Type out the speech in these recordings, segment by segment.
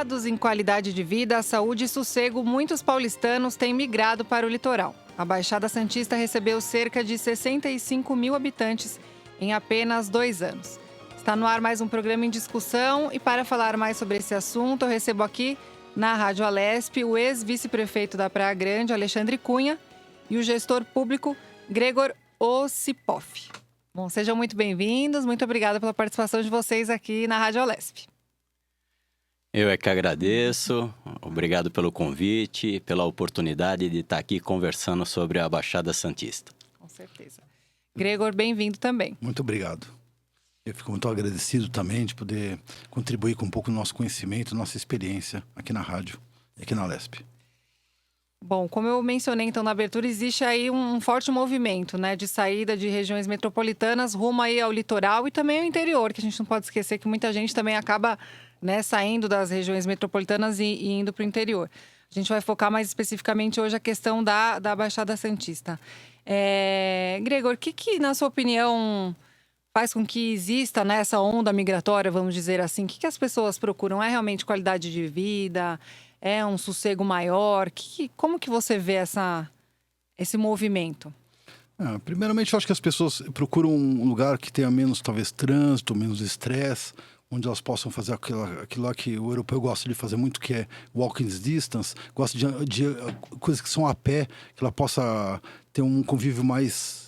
Preocupados em qualidade de vida, saúde e sossego, muitos paulistanos têm migrado para o litoral. A Baixada Santista recebeu cerca de 65 mil habitantes em apenas 2 anos. Está no ar mais um programa em discussão e para falar mais sobre esse assunto, eu recebo aqui na Rádio Alesp o ex-vice-prefeito da Praia Grande, Alexandre Cunha, e o gestor público, Gregor Ossipoff. Bom, sejam muito bem-vindos, muito obrigada pela participação de vocês aqui na Rádio Alesp. Eu é que agradeço, obrigado pelo convite, pela oportunidade de estar aqui conversando sobre a Baixada Santista. Com certeza. Gregor, bem-vindo também. Muito obrigado. Eu fico muito agradecido também de poder contribuir com um pouco do nosso conhecimento, nossa experiência aqui na rádio, aqui na Alesp. Bom, como eu mencionei então na abertura, existe aí um forte movimento, né, de saída de regiões metropolitanas rumo aí ao litoral e também ao interior, que a gente não pode esquecer que muita gente também acaba, né, saindo das regiões metropolitanas e indo para o interior. A gente vai focar mais especificamente hoje a questão da Baixada Santista. Gregor, o que, na sua opinião, faz com que exista, né, essa onda migratória, vamos dizer assim? O que as pessoas procuram? É realmente qualidade de vida? É um sossego maior? Como que você vê esse movimento? Primeiramente, eu acho que as pessoas procuram um lugar que tenha menos, talvez, trânsito, menos estresse, onde elas possam fazer aquilo lá que o europeu gosta de fazer muito, que é walking distance, gosta de coisas que são a pé, que ela possa ter um convívio mais...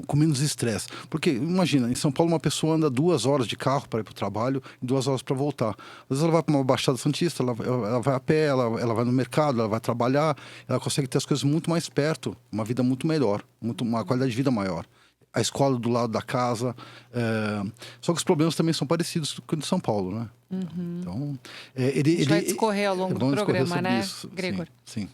com menos estresse. Porque, imagina, em São Paulo uma pessoa anda 2 horas de carro para ir para o trabalho e 2 horas para voltar. Às vezes ela vai para uma Baixada Santista, ela vai a pé, ela vai no mercado, ela vai trabalhar, ela consegue ter as coisas muito mais perto, uma vida muito melhor, uma qualidade de vida maior. A escola do lado da casa. Só que os problemas também são parecidos com o de São Paulo, né? Uhum. Então, a gente vai discorrer ao longo do programa, né, isso. Gregor? Sim.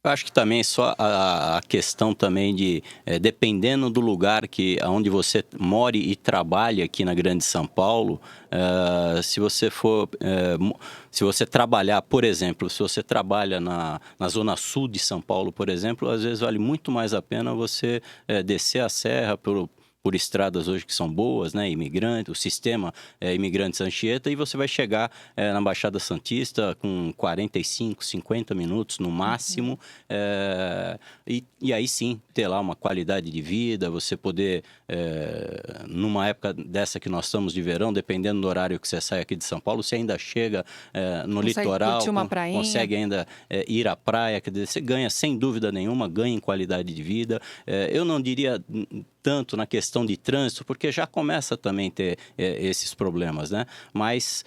Eu acho que também só a questão também de, dependendo do lugar onde você mora e trabalha aqui na Grande São Paulo, se você trabalhar, por exemplo, se você trabalha na Zona Sul de São Paulo, por exemplo, às vezes vale muito mais a pena você descer a serra por estradas hoje que são boas, né, o sistema Imigrantes Anchieta, e você vai chegar na Baixada Santista com 45, 50 minutos no máximo, e aí sim ter lá uma qualidade de vida, você poder, numa época dessa que nós estamos de verão, dependendo do horário que você sai aqui de São Paulo, você ainda chega no litoral, consegue ainda ir à praia, quer dizer, você ganha sem dúvida nenhuma, ganha em qualidade de vida. Eu não diria tanto na questão de trânsito, porque já começa também a ter esses problemas, né? Mas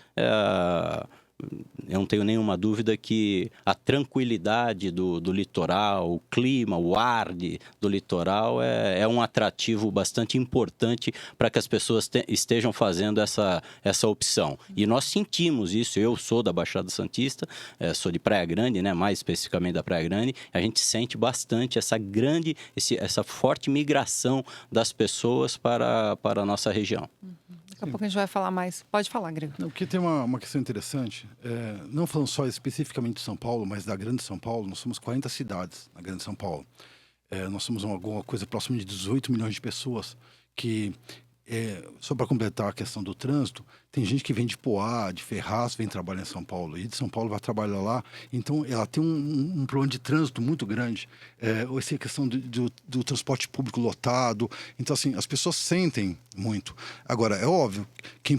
eu não tenho nenhuma dúvida que a tranquilidade do litoral, o clima, o ar do litoral é um atrativo bastante importante para que as pessoas estejam fazendo essa opção. E nós sentimos isso. Eu sou da Baixada Santista, sou de Praia Grande, né? Mais especificamente da Praia Grande. A gente sente bastante essa forte migração das pessoas para a nossa região. Daqui a pouco a gente vai falar mais. Pode falar, Gregor. Porque tem uma questão interessante, não falando só especificamente de São Paulo, mas da Grande São Paulo, nós somos 40 cidades na Grande São Paulo. Nós somos alguma coisa próxima de 18 milhões de pessoas que, só para completar a questão do trânsito, tem gente que vem de Poá, de Ferraz, vem trabalhar em São Paulo, e de São Paulo vai trabalhar lá, então ela tem um problema de trânsito muito grande, essa questão do transporte público lotado, então assim, as pessoas sentem muito. Agora, é óbvio, quem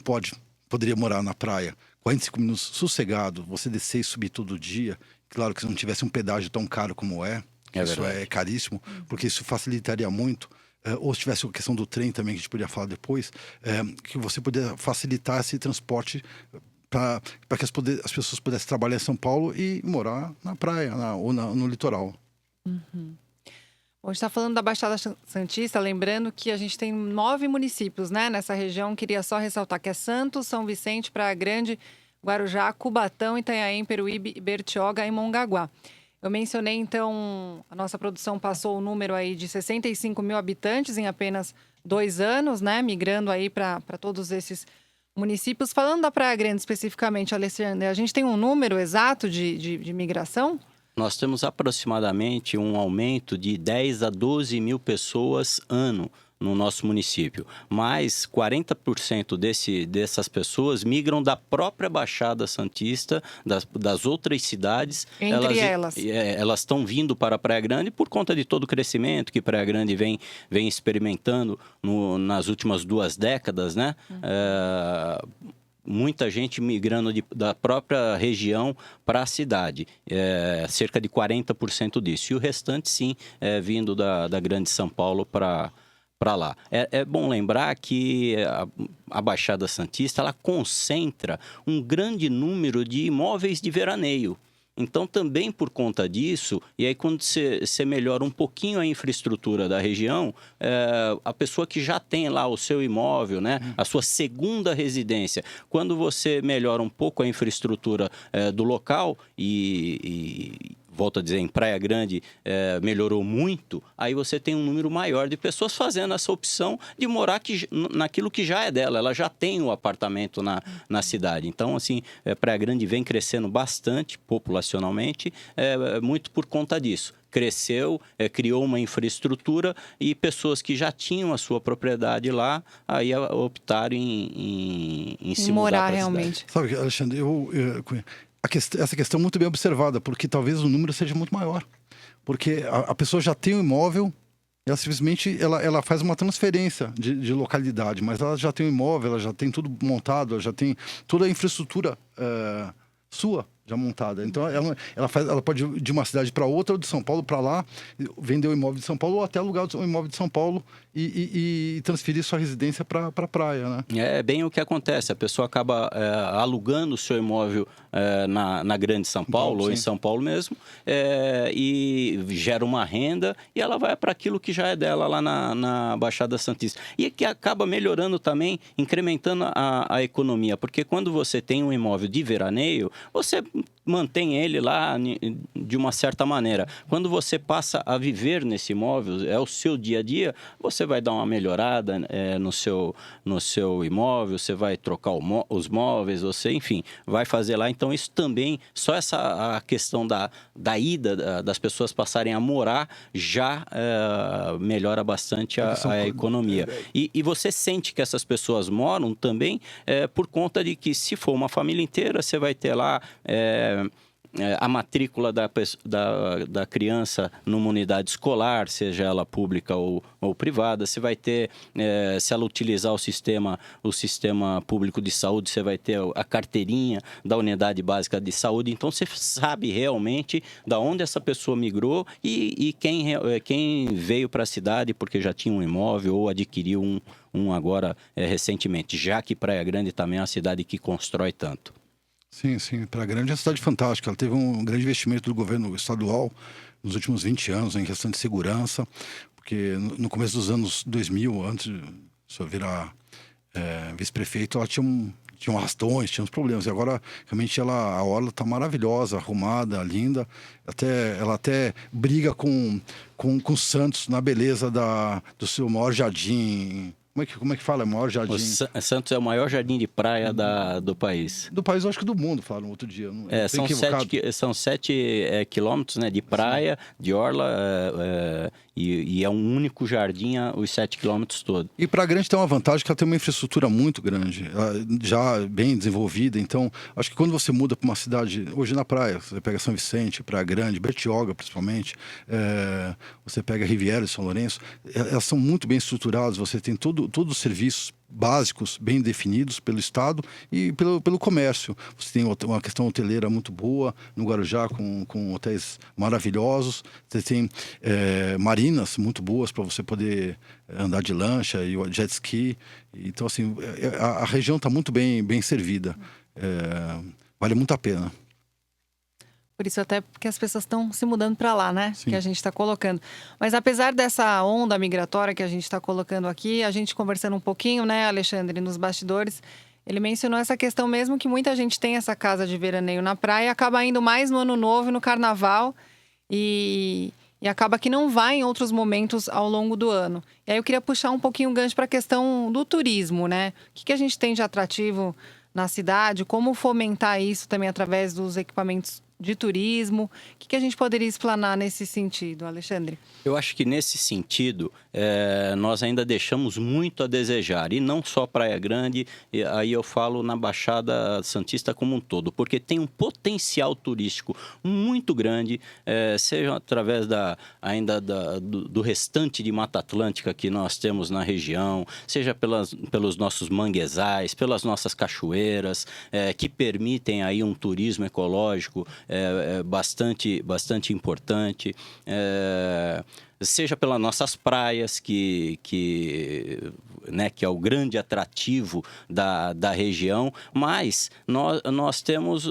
poderia morar na praia, 45 minutos sossegado, você descer e subir todo dia, claro que se não tivesse um pedágio tão caro como isso é caríssimo, porque isso facilitaria muito. Ou se tivesse a questão do trem também, que a gente podia falar depois, que você poderia facilitar esse transporte para que as pessoas pudessem trabalhar em São Paulo e morar na praia ou no litoral. Uhum. Bom, a gente está falando da Baixada Santista, lembrando que a gente tem 9 municípios, né, nessa região. Queria só ressaltar que é Santos, São Vicente, Praia Grande, Guarujá, Cubatão, Itanhaém, Peruíbe, Bertioga e Mongaguá. Eu mencionei, então, a nossa produção passou o número aí de 65 mil habitantes em apenas 2 anos, né? Migrando aí para todos esses municípios. Falando da Praia Grande especificamente, Alexandre, a gente tem um número exato de migração? Nós temos aproximadamente um aumento de 10 a 12 mil pessoas ano no nosso município. Mas 40% dessas pessoas migram da própria Baixada Santista, das outras cidades. Entre elas. Elas estão vindo para Praia Grande por conta de todo o crescimento que Praia Grande vem experimentando nas últimas 2 décadas, né? Muita gente migrando da própria região para a cidade, cerca de 40% disso. E o restante, sim, vindo da Grande São Paulo para lá. É bom lembrar que a Baixada Santista ela concentra um grande número de imóveis de veraneio. Então, também por conta disso, e aí quando você melhora um pouquinho a infraestrutura da região, a pessoa que já tem lá o seu imóvel, né, a sua segunda residência, quando você melhora um pouco a infraestrutura do local e volto a dizer, em Praia Grande melhorou muito, aí você tem um número maior de pessoas fazendo essa opção de morar naquilo que já é dela. Ela já tem o apartamento na cidade. Então, assim, Praia Grande vem crescendo bastante populacionalmente, muito por conta disso. Cresceu, criou uma infraestrutura e pessoas que já tinham a sua propriedade lá, aí optaram em se mudar para a cidade. Sabe, Alexandre, essa questão é muito bem observada, porque talvez o número seja muito maior. Porque a pessoa já tem um imóvel, ela simplesmente ela faz uma transferência de localidade, mas ela já tem um imóvel, ela já tem tudo montado, ela já tem toda a infraestrutura sua já montada. Então, ela pode ir de uma cidade para outra, ou de São Paulo para lá, vender o imóvel de São Paulo, ou até alugar o imóvel de São Paulo e transferir sua residência para a praia, né? É bem o que acontece. A pessoa acaba alugando o seu imóvel na Grande São Paulo, ou em São Paulo mesmo, e gera uma renda, e ela vai para aquilo que já é dela lá na Baixada Santista. E que acaba melhorando também, incrementando a economia, porque quando você tem um imóvel de veraneio, você mantém ele lá de uma certa maneira. Quando você passa a viver nesse imóvel, é o seu dia a dia, você vai dar uma melhorada no seu imóvel, você vai trocar os móveis, você, enfim, vai fazer lá. Então, isso também, só a questão da ida, das pessoas passarem a morar, já melhora bastante a economia. E você sente que essas pessoas moram também por conta de que, se for uma família inteira, você vai ter lá a matrícula da criança numa unidade escolar, seja ela pública ou privada. Você vai ter, se ela utilizar o sistema público de saúde, você vai ter a carteirinha da unidade básica de saúde. Então, você sabe realmente da onde essa pessoa migrou e quem veio para a cidade porque já tinha um imóvel ou adquiriu um agora recentemente, já que Praia Grande também é uma cidade que constrói tanto. Sim, sim. Praia Grande é uma cidade fantástica. Ela teve um grande investimento do governo estadual nos últimos 20 anos em questão de segurança, porque no começo dos anos 2000, antes de eu virar vice-prefeito, ela tinha arrastões, tinha uns problemas. E agora, realmente, a orla está maravilhosa, arrumada, linda. Ela até briga com Santos na beleza do seu maior jardim. Como é que fala? Maior jardim. Santos é o maior jardim de praia do país. Do país, eu acho que do mundo, falaram outro dia. São 7 quilômetros, né, de praia, de orla, e é um único jardim os 7 quilômetros todos. E Praia Grande tem uma vantagem que ela tem uma infraestrutura muito grande, já bem desenvolvida. Então, acho que quando você muda para uma cidade, hoje na praia, você pega São Vicente, Praia Grande, Bertioga principalmente, você pega Riviera e São Lourenço, elas são muito bem estruturadas, você tem todos os serviços básicos bem definidos pelo Estado e pelo comércio. Você tem uma questão hoteleira muito boa no Guarujá, com hotéis maravilhosos. Você tem marinas muito boas para você poder andar de lancha e jet ski. Então, assim, a região está muito bem servida. Vale muito a pena. Por isso até porque as pessoas estão se mudando para lá, né? Sim. Que a gente está colocando. Mas apesar dessa onda migratória que a gente está colocando aqui, a gente conversando um pouquinho, né, Alexandre, nos bastidores, ele mencionou essa questão mesmo que muita gente tem essa casa de veraneio na praia e acaba indo mais no Ano Novo e no Carnaval e acaba que não vai em outros momentos ao longo do ano. E aí eu queria puxar um pouquinho o gancho para a questão do turismo, né? O que a gente tem de atrativo na cidade? Como fomentar isso também através dos equipamentos de turismo. O que a gente poderia explanar nesse sentido, Alexandre? Eu acho que nesse sentido, nós ainda deixamos muito a desejar, e não só Praia Grande, e aí eu falo na Baixada Santista como um todo, porque tem um potencial turístico muito grande, seja através do restante de Mata Atlântica que nós temos na região, seja pelos nossos manguezais, pelas nossas cachoeiras, que permitem aí um turismo ecológico bastante importante, seja pelas nossas praias, que é o grande atrativo da região, mas nós temos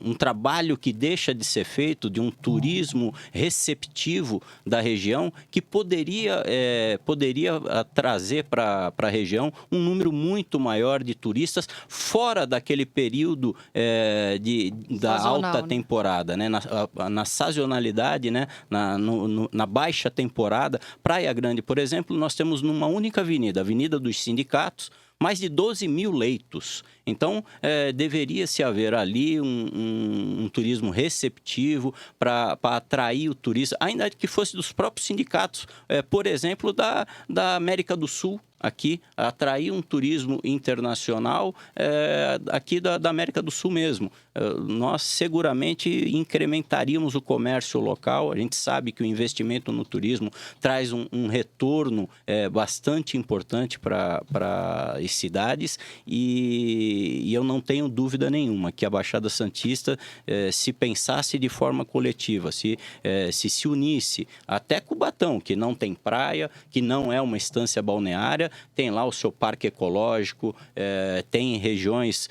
um trabalho que deixa de ser feito, de um turismo receptivo da região, que poderia trazer para a região um número muito maior de turistas, fora daquele período da alta temporada, né? Na sazonalidade, né? Na baixa temporada. Praia Grande, por exemplo, nós temos numa única avenida, a Avenida dos Sindicatos, mais de 12 mil leitos. Então, deveria-se haver ali um turismo receptivo para atrair o turista, ainda que fosse dos próprios sindicatos, por exemplo, da América do Sul, aqui, atrair um turismo internacional aqui da América do Sul mesmo. Nós seguramente incrementaríamos o comércio local. A gente sabe que o investimento no turismo traz um retorno bastante importante para as cidades, e eu não tenho dúvida nenhuma que a Baixada Santista, se pensasse de forma coletiva, se unisse, até Cubatão, que não tem praia, que não é uma estância balneária, tem lá o seu parque ecológico, tem regiões,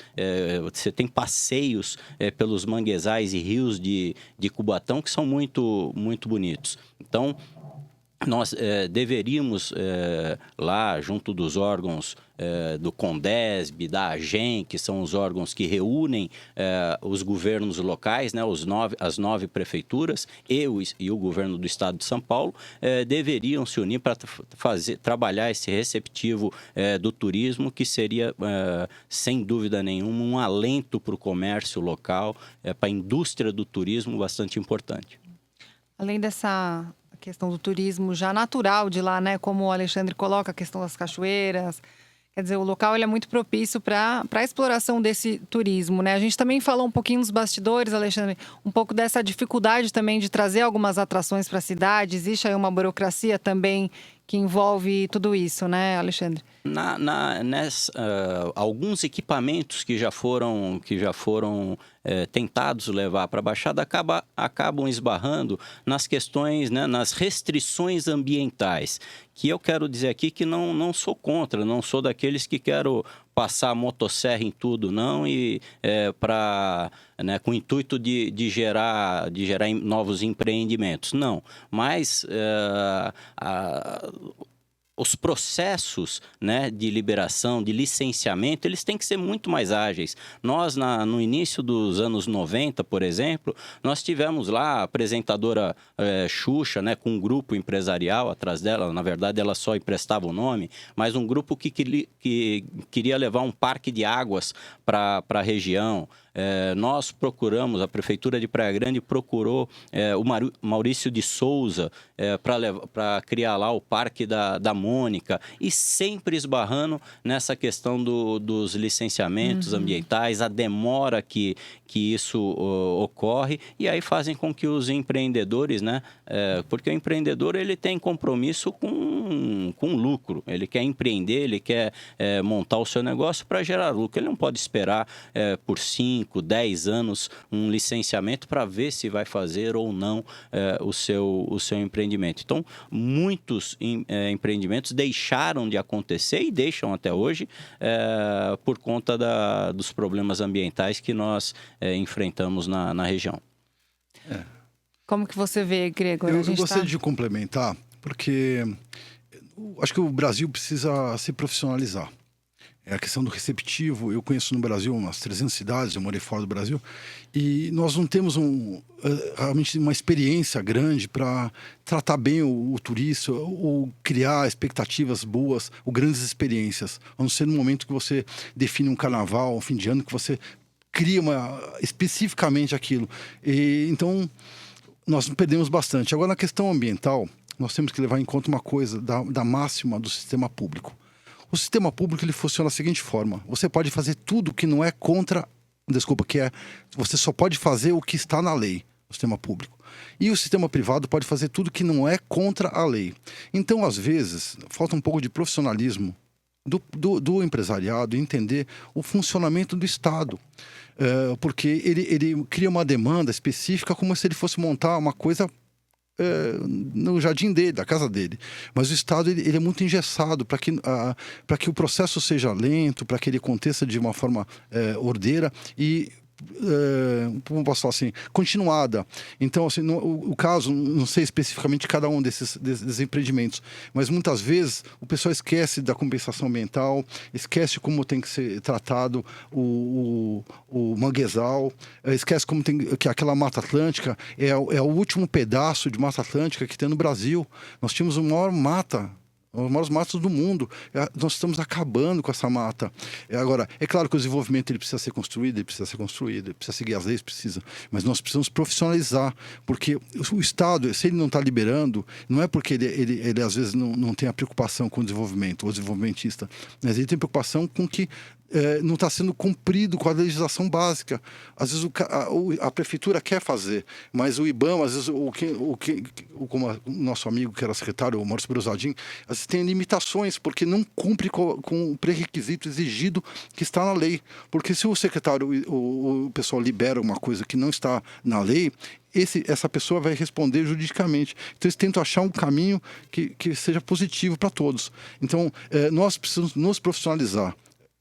você tem passeios pelos manguezais e rios de Cubatão que são muito, muito bonitos. Então, nós deveríamos, lá junto dos órgãos do CONDESB, da AGEM, que são os órgãos que reúnem os governos locais, né, as 9 prefeituras e o governo do estado de São Paulo, deveriam se unir para trabalhar esse receptivo do turismo, que seria, sem dúvida nenhuma, um alento para o comércio local, para a indústria do turismo bastante importante. Além dessa questão do turismo já natural de lá, né? Como o Alexandre coloca, a questão das cachoeiras. Quer dizer, o local ele é muito propício para a exploração desse turismo, né? A gente também falou um pouquinho nos bastidores, Alexandre, um pouco dessa dificuldade também de trazer algumas atrações para a cidade. Existe aí uma burocracia também que envolve tudo isso, né, Alexandre? Alguns equipamentos que já foram tentados levar para a Baixada acabam esbarrando nas questões, né, nas restrições ambientais, que eu quero dizer aqui que não sou contra, não sou daqueles que quero passar a motosserra em tudo, não, e com o intuito de gerar novos empreendimentos, não, mas os processos, né, de liberação, de licenciamento, eles têm que ser muito mais ágeis. Nós, no início dos anos 90, por exemplo, nós tivemos lá a apresentadora Xuxa, né, com um grupo empresarial atrás dela. Na verdade, ela só emprestava o nome, mas um grupo que queria levar um parque de águas para a região. Nós procuramos, a Prefeitura de Praia Grande procurou o Maurício de Souza para criar lá o Parque da Mônica, e sempre esbarrando nessa questão dos licenciamentos ambientais, a demora que isso ocorre, e aí fazem com que os empreendedores, né, porque o empreendedor ele tem compromisso com lucro, ele quer empreender, ele quer montar o seu negócio para gerar lucro, ele não pode esperar por 5, 10 anos um licenciamento para ver se vai fazer ou não o seu empreendimento. Então, muitos empreendimentos deixaram de acontecer e deixam até hoje por conta dos problemas ambientais que nós enfrentamos na região. Como que você vê, Gregor? Eu gostaria de complementar, porque acho que o Brasil precisa se profissionalizar. A questão do receptivo, eu conheço no Brasil umas 300 cidades, eu morei fora do Brasil, e nós não temos realmente uma experiência grande para tratar bem o turista, ou criar expectativas boas, ou grandes experiências. A não ser no momento que você define um carnaval, um fim de ano, que você cria especificamente aquilo. Então, nós perdemos bastante. Agora, na questão ambiental, nós temos que levar em conta uma coisa da máxima do sistema público. O sistema público ele funciona da seguinte forma: você pode fazer tudo que não é contra... Desculpa, você só pode fazer o que está na lei, o sistema público. E o sistema privado pode fazer tudo que não é contra a lei. Então, às vezes, falta um pouco de profissionalismo do empresariado entender o funcionamento do Estado. Porque ele cria uma demanda específica como se ele fosse montar uma coisa no jardim dele, da casa dele. Mas o Estado ele é muito engessado para que o processo seja lento, para que ele aconteça de uma forma ordeira e como posso falar assim, continuada. Então, assim, o caso, não sei especificamente cada um desses empreendimentos, mas muitas vezes o pessoal esquece da compensação ambiental, esquece como tem que ser tratado o manguezal, esquece como que aquela Mata Atlântica é o último pedaço de Mata Atlântica que tem no Brasil. Nós tínhamos a maior mata, os maiores matas do mundo. Nós estamos acabando com essa mata. Agora, é claro que o desenvolvimento ele precisa ser construído, ele precisa seguir as leis, precisa. Mas nós precisamos profissionalizar, porque o Estado, se ele não está liberando, não é porque ele às vezes não tem a preocupação com o desenvolvimento, o desenvolvimentista, mas ele tem preocupação com que não está sendo cumprido com a legislação básica. Às vezes a prefeitura quer fazer, mas o IBAMA, às vezes como o nosso amigo que era secretário, o Maurício Brusadin, às vezes tem limitações, porque não cumpre com o pré-requisito exigido que está na lei. Porque se o secretário, o pessoal libera uma coisa que não está na lei, essa pessoa vai responder juridicamente. Então, eles tentam achar um caminho que seja positivo para todos. Então, nós precisamos nos profissionalizar.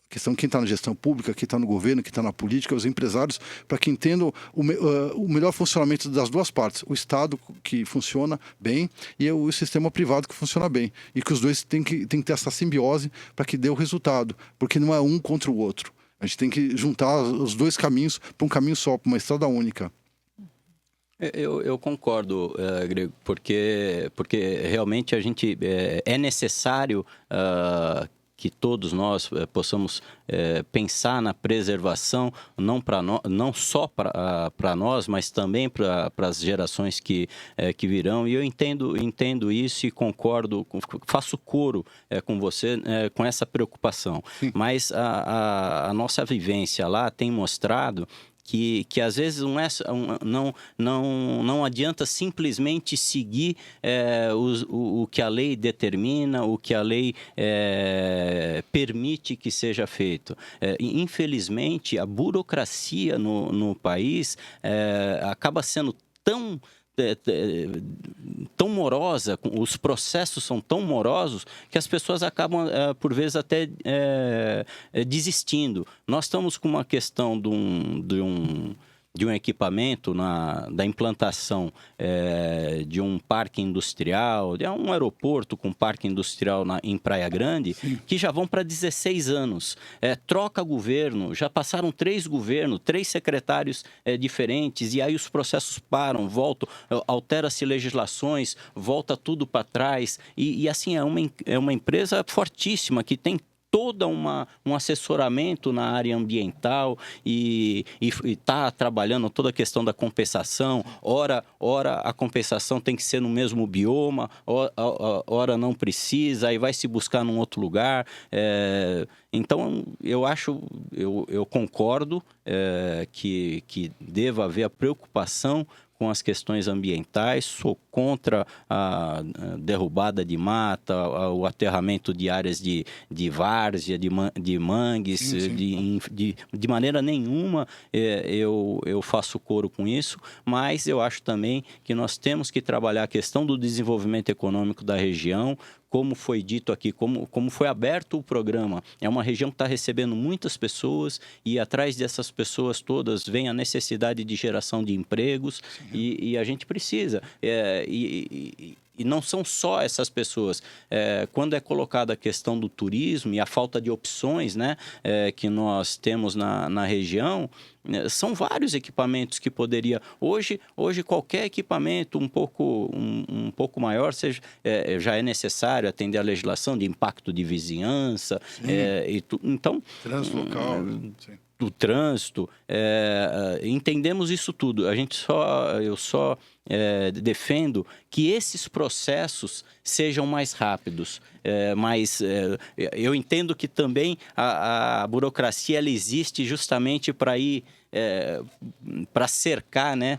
Questão quem está na gestão pública, quem está no governo, quem está na política, os empresários, para que entendam o melhor funcionamento das duas partes. O Estado, que funciona bem, e o sistema privado, que funciona bem. E que os dois têm que ter essa simbiose para que dê o resultado. Porque não é um contra o outro. A gente tem que juntar os dois caminhos para um caminho só, para uma estrada única. Eu concordo, Grego, porque realmente a gente é necessário que todos nós possamos pensar na preservação, não só para nós, mas também para as gerações que virão. E eu entendo isso e concordo, faço coro com você com essa preocupação. Sim. Mas a nossa vivência lá tem mostrado que às vezes não adianta simplesmente seguir o que a lei determina, o que a lei permite que seja feito. Infelizmente, a burocracia no país acaba sendo tão morosa, os processos são tão morosos que as pessoas acabam, por vezes, até desistindo. Nós estamos com uma questão de um equipamento, da implantação de um parque industrial, de um aeroporto com parque industrial em Praia Grande, sim, que já vão para 16 anos. Troca governo, já passaram 3 governos, 3 secretários diferentes, e aí os processos param, voltam, altera-se legislações, volta tudo para trás, e assim, é uma empresa fortíssima, que tem todo um assessoramento na área ambiental e está trabalhando toda a questão da compensação. Ora a compensação tem que ser no mesmo bioma, ora não precisa, aí vai se buscar num outro lugar. Então, eu concordo que deva haver a preocupação com as questões ambientais, sou contra a derrubada de mata, o aterramento de áreas de várzea, de mangues, sim, sim. De maneira nenhuma eu faço coro com isso, mas eu acho também que nós temos que trabalhar a questão do desenvolvimento econômico da região, como foi dito aqui, como foi aberto o programa. É uma região que está recebendo muitas pessoas e atrás dessas pessoas todas vem a necessidade de geração de empregos e a gente precisa. E não são só essas pessoas. Quando é colocada a questão do turismo e a falta de opções, né, que nós temos na região, são vários equipamentos que poderia... Hoje qualquer equipamento um pouco maior já é necessário atender a legislação de impacto de vizinhança. Então, translocal, sim. do trânsito, entendemos isso tudo. Eu só defendo que esses processos sejam mais rápidos. Mas eu entendo que também a burocracia ela existe justamente para para cercar, né,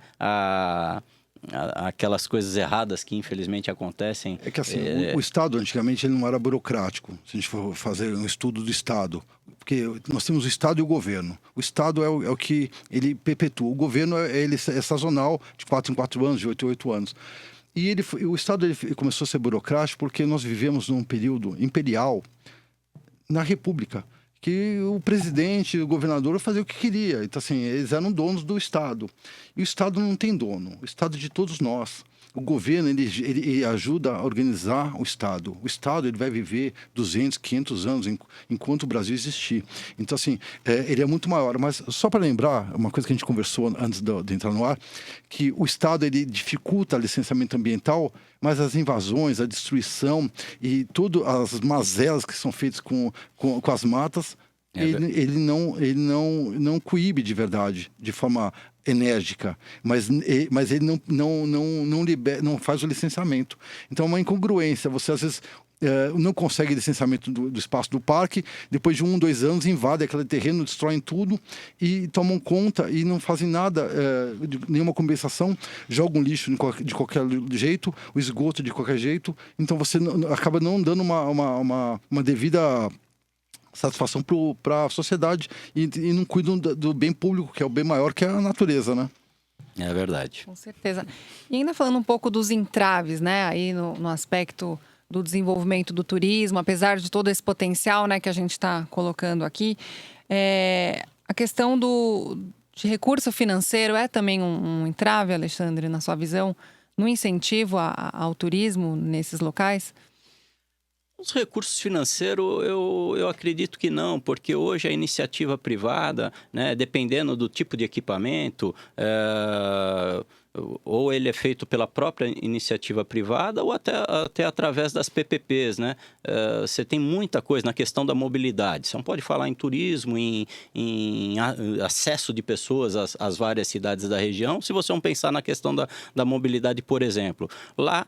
aquelas coisas erradas que infelizmente acontecem. É que assim, o Estado antigamente ele não era burocrático, se a gente for fazer um estudo do Estado. Porque nós temos o Estado e o governo. O Estado é o que ele perpetua. O governo ele é sazonal, de 4 em 4 anos, de 8 em 8 anos. E o Estado ele começou a ser burocrático porque nós vivemos num período imperial na República, que o presidente, o governador faziam o que queria. Então, assim, eles eram donos do Estado. E o Estado não tem dono. O Estado é de todos nós. O governo, ele ajuda a organizar o Estado. O Estado, ele vai viver 200, 500 anos enquanto o Brasil existir. Então, assim, ele é muito maior. Mas só para lembrar, uma coisa que a gente conversou antes de entrar no ar, que o Estado, ele dificulta o licenciamento ambiental, mas as invasões, a destruição e todas as mazelas que são feitas com as matas, ele não coíbe de verdade, de forma enérgica, mas ele não faz o licenciamento. Então é uma incongruência. Você às vezes não consegue licenciamento do espaço do parque, depois de 1, 2 anos invadem aquele terreno, destroem tudo e tomam conta e não fazem nada, nenhuma compensação, jogam lixo de qualquer jeito, o esgoto de qualquer jeito, então você acaba não dando uma devida satisfação para a sociedade e não cuidam do bem público, que é o bem maior, que é a natureza, né? É verdade. Com certeza. E ainda falando um pouco dos entraves, né, aí no aspecto do desenvolvimento do turismo, apesar de todo esse potencial, né, que a gente está colocando aqui, a questão de recurso financeiro é também um entrave, Alexandre, na sua visão, no incentivo ao turismo nesses locais? Os recursos financeiros, eu acredito que não, porque hoje a iniciativa privada, né, dependendo do tipo de equipamento, ou ele é feito pela própria iniciativa privada ou até através das PPPs, né? Você tem muita coisa na questão da mobilidade. Você não pode falar em turismo, em acesso de pessoas às várias cidades da região, se você não pensar na questão da mobilidade, por exemplo. Lá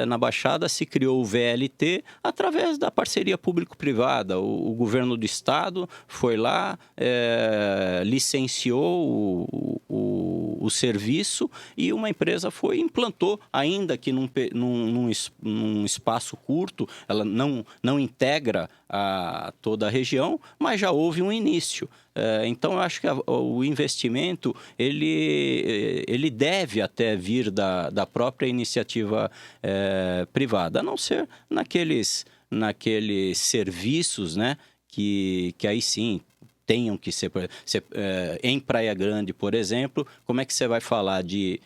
na Baixada se criou o VLT através da parceria público-privada. O governo do estado foi lá, licenciou o serviço e uma empresa foi e implantou, ainda que num espaço curto, ela não integra toda a região, mas já houve um início. Então, eu acho que o investimento, ele deve até vir da própria iniciativa privada, a não ser naqueles serviços, né, que aí sim tenham que ser em Praia Grande, por exemplo. Como é que você vai falar de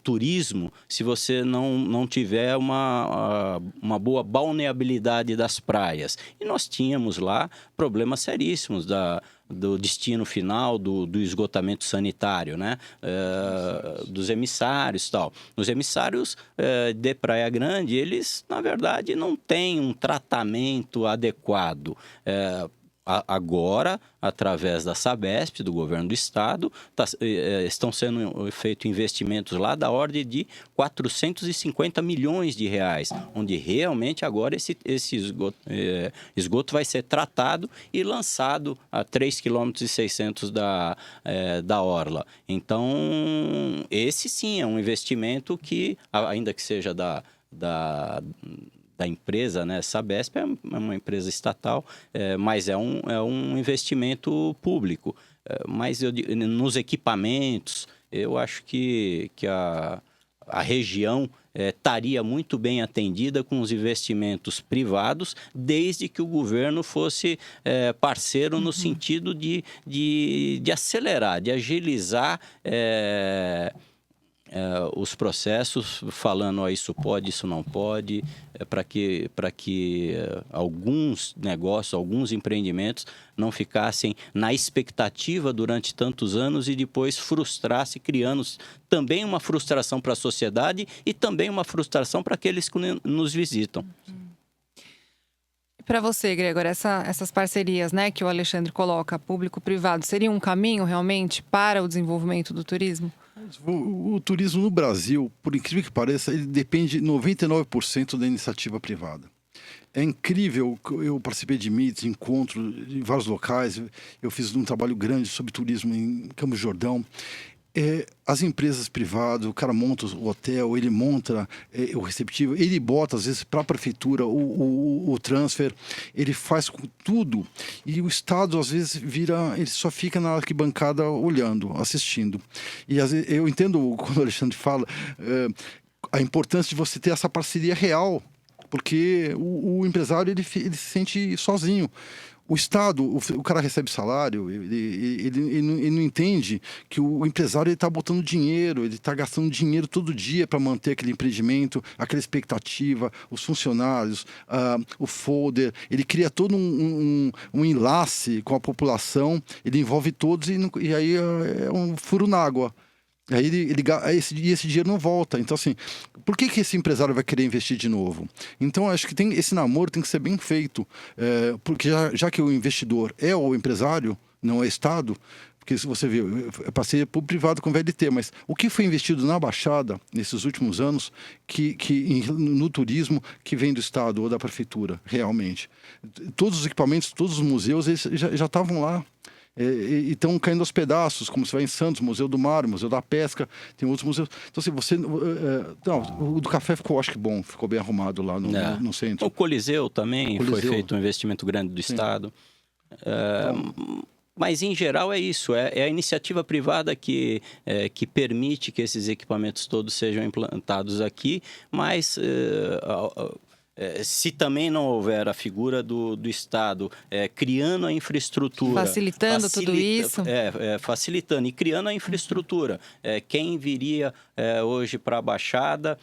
turismo se você não tiver uma boa balneabilidade das praias? E nós tínhamos lá problemas seríssimos do destino final do esgotamento sanitário, né? Dos emissários e tal. Os emissários de Praia Grande, eles, na verdade, não têm um tratamento adequado. Agora, através da Sabesp, do governo do estado, estão sendo feitos investimentos lá da ordem de 450 milhões de reais, onde realmente agora esse esgoto vai ser tratado e lançado a 3,6 km da orla. Então, esse sim é um investimento que, ainda que seja da empresa, né? Sabesp é uma empresa estatal, mas é um investimento público. Mas nos equipamentos, eu acho que a região estaria muito bem atendida com os investimentos privados, desde que o governo fosse parceiro no sentido de acelerar, de agilizar os processos, falando isso pode, isso não pode, para que alguns negócios, alguns empreendimentos não ficassem na expectativa durante tantos anos e depois frustrasse, criando também uma frustração para a sociedade e também uma frustração para aqueles que nos visitam. Para você, Gregor, essas parcerias, né, que o Alexandre coloca, público-privado, seria um caminho realmente para o desenvolvimento do turismo? O turismo no Brasil, por incrível que pareça, ele depende 99% da iniciativa privada. É incrível, eu participei de meets, encontros em vários locais, eu fiz um trabalho grande sobre turismo em Campos do Jordão. As empresas privadas, o cara monta o hotel, ele monta o receptivo, ele bota às vezes para a prefeitura o transfer, ele faz tudo, e o Estado às vezes ele só fica na arquibancada olhando, assistindo. E às vezes, eu entendo quando o Alexandre fala a importância de você ter essa parceria real, porque o empresário ele se sente sozinho. O Estado, o cara recebe salário, ele não entende que o empresário está botando dinheiro, ele está gastando dinheiro todo dia para manter aquele empreendimento, aquela expectativa, os funcionários, o folder, ele cria todo um enlace com a população, ele envolve todos e aí é um furo na água. Aí esse dinheiro não volta. Então, assim, por que esse empresário vai querer investir de novo? Então, acho que esse namoro tem que ser bem feito. Porque já que o investidor é o empresário, não é o Estado, porque se você vê, eu passei por privado com VLT, mas o que foi investido na Baixada nesses últimos anos no turismo que vem do Estado ou da Prefeitura, realmente? Todos os equipamentos, todos os museus, eles já estavam lá. E estão caindo aos pedaços, como você vai em Santos, Museu do Mar, Museu da Pesca, tem outros museus. Então, assim, o do café ficou, acho que bom, ficou bem arrumado lá no centro. O Coliseu também foi feito um investimento grande do Estado. Mas, em geral, é isso. É a iniciativa privada que permite que esses equipamentos todos sejam implantados aqui, mas... se também não houver a figura do Estado criando a infraestrutura... Facilitando tudo isso. Facilitando e criando a infraestrutura. Quem viria hoje para a Baixada...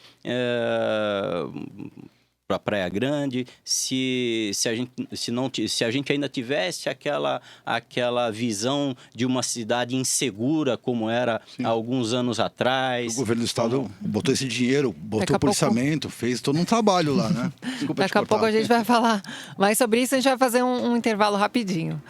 para Praia Grande, se a gente ainda tivesse aquela visão de uma cidade insegura como era há alguns anos atrás. O governo do Estado botou esse dinheiro, botou policiamento, fez todo um trabalho lá, né? Desculpa Daqui a pouco a gente vai falar mais sobre isso, a gente vai fazer um intervalo rapidinho.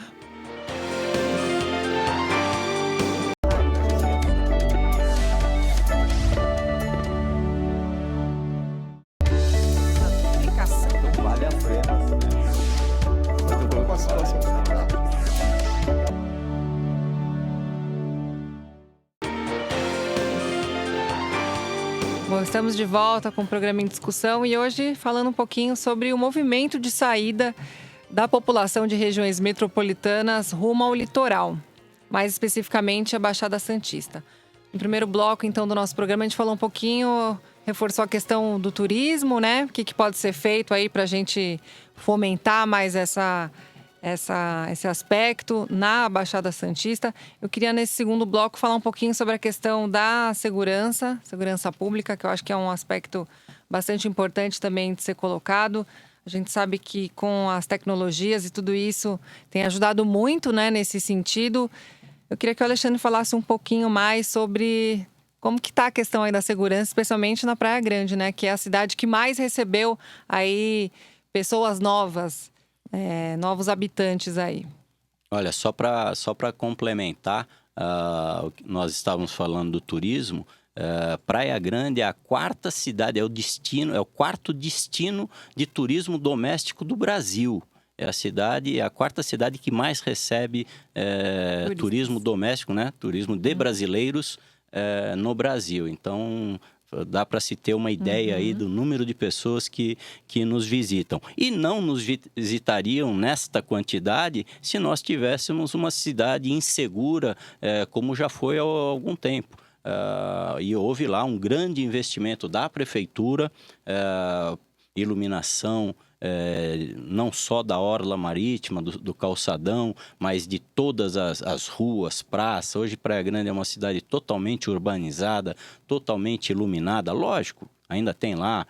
Bom, estamos de volta com o programa em discussão e hoje falando um pouquinho sobre o movimento de saída da população de regiões metropolitanas rumo ao litoral, mais especificamente a Baixada Santista. No primeiro bloco, então, do nosso programa, a gente falou um pouquinho, reforçou a questão do turismo, né? O que pode ser feito aí para a gente fomentar mais esse aspecto na Baixada Santista. Eu queria, nesse segundo bloco, falar um pouquinho sobre a questão da segurança pública, que eu acho que é um aspecto bastante importante também de ser colocado. A gente sabe que com as tecnologias e tudo isso tem ajudado muito, né, nesse sentido. Eu queria que o Alexandre falasse um pouquinho mais sobre como que está a questão aí da segurança, especialmente na Praia Grande, né, que é a cidade que mais recebeu aí pessoas novas, novos habitantes aí. Olha, só para complementar, nós estávamos falando do turismo. Praia Grande é a quarta cidade, é o quarto destino de turismo doméstico do Brasil. É a quarta cidade que mais recebe turismo doméstico, né? Turismo de brasileiros no Brasil. Então, dá para se ter uma ideia aí do número de pessoas que nos visitam. E não nos visitariam nesta quantidade se nós tivéssemos uma cidade insegura, como já foi há algum tempo. E houve lá um grande investimento da prefeitura, iluminação, não só da orla marítima, do calçadão, mas de todas as ruas, praças. Hoje Praia Grande é uma cidade totalmente urbanizada, totalmente iluminada. Lógico, Ainda tem lá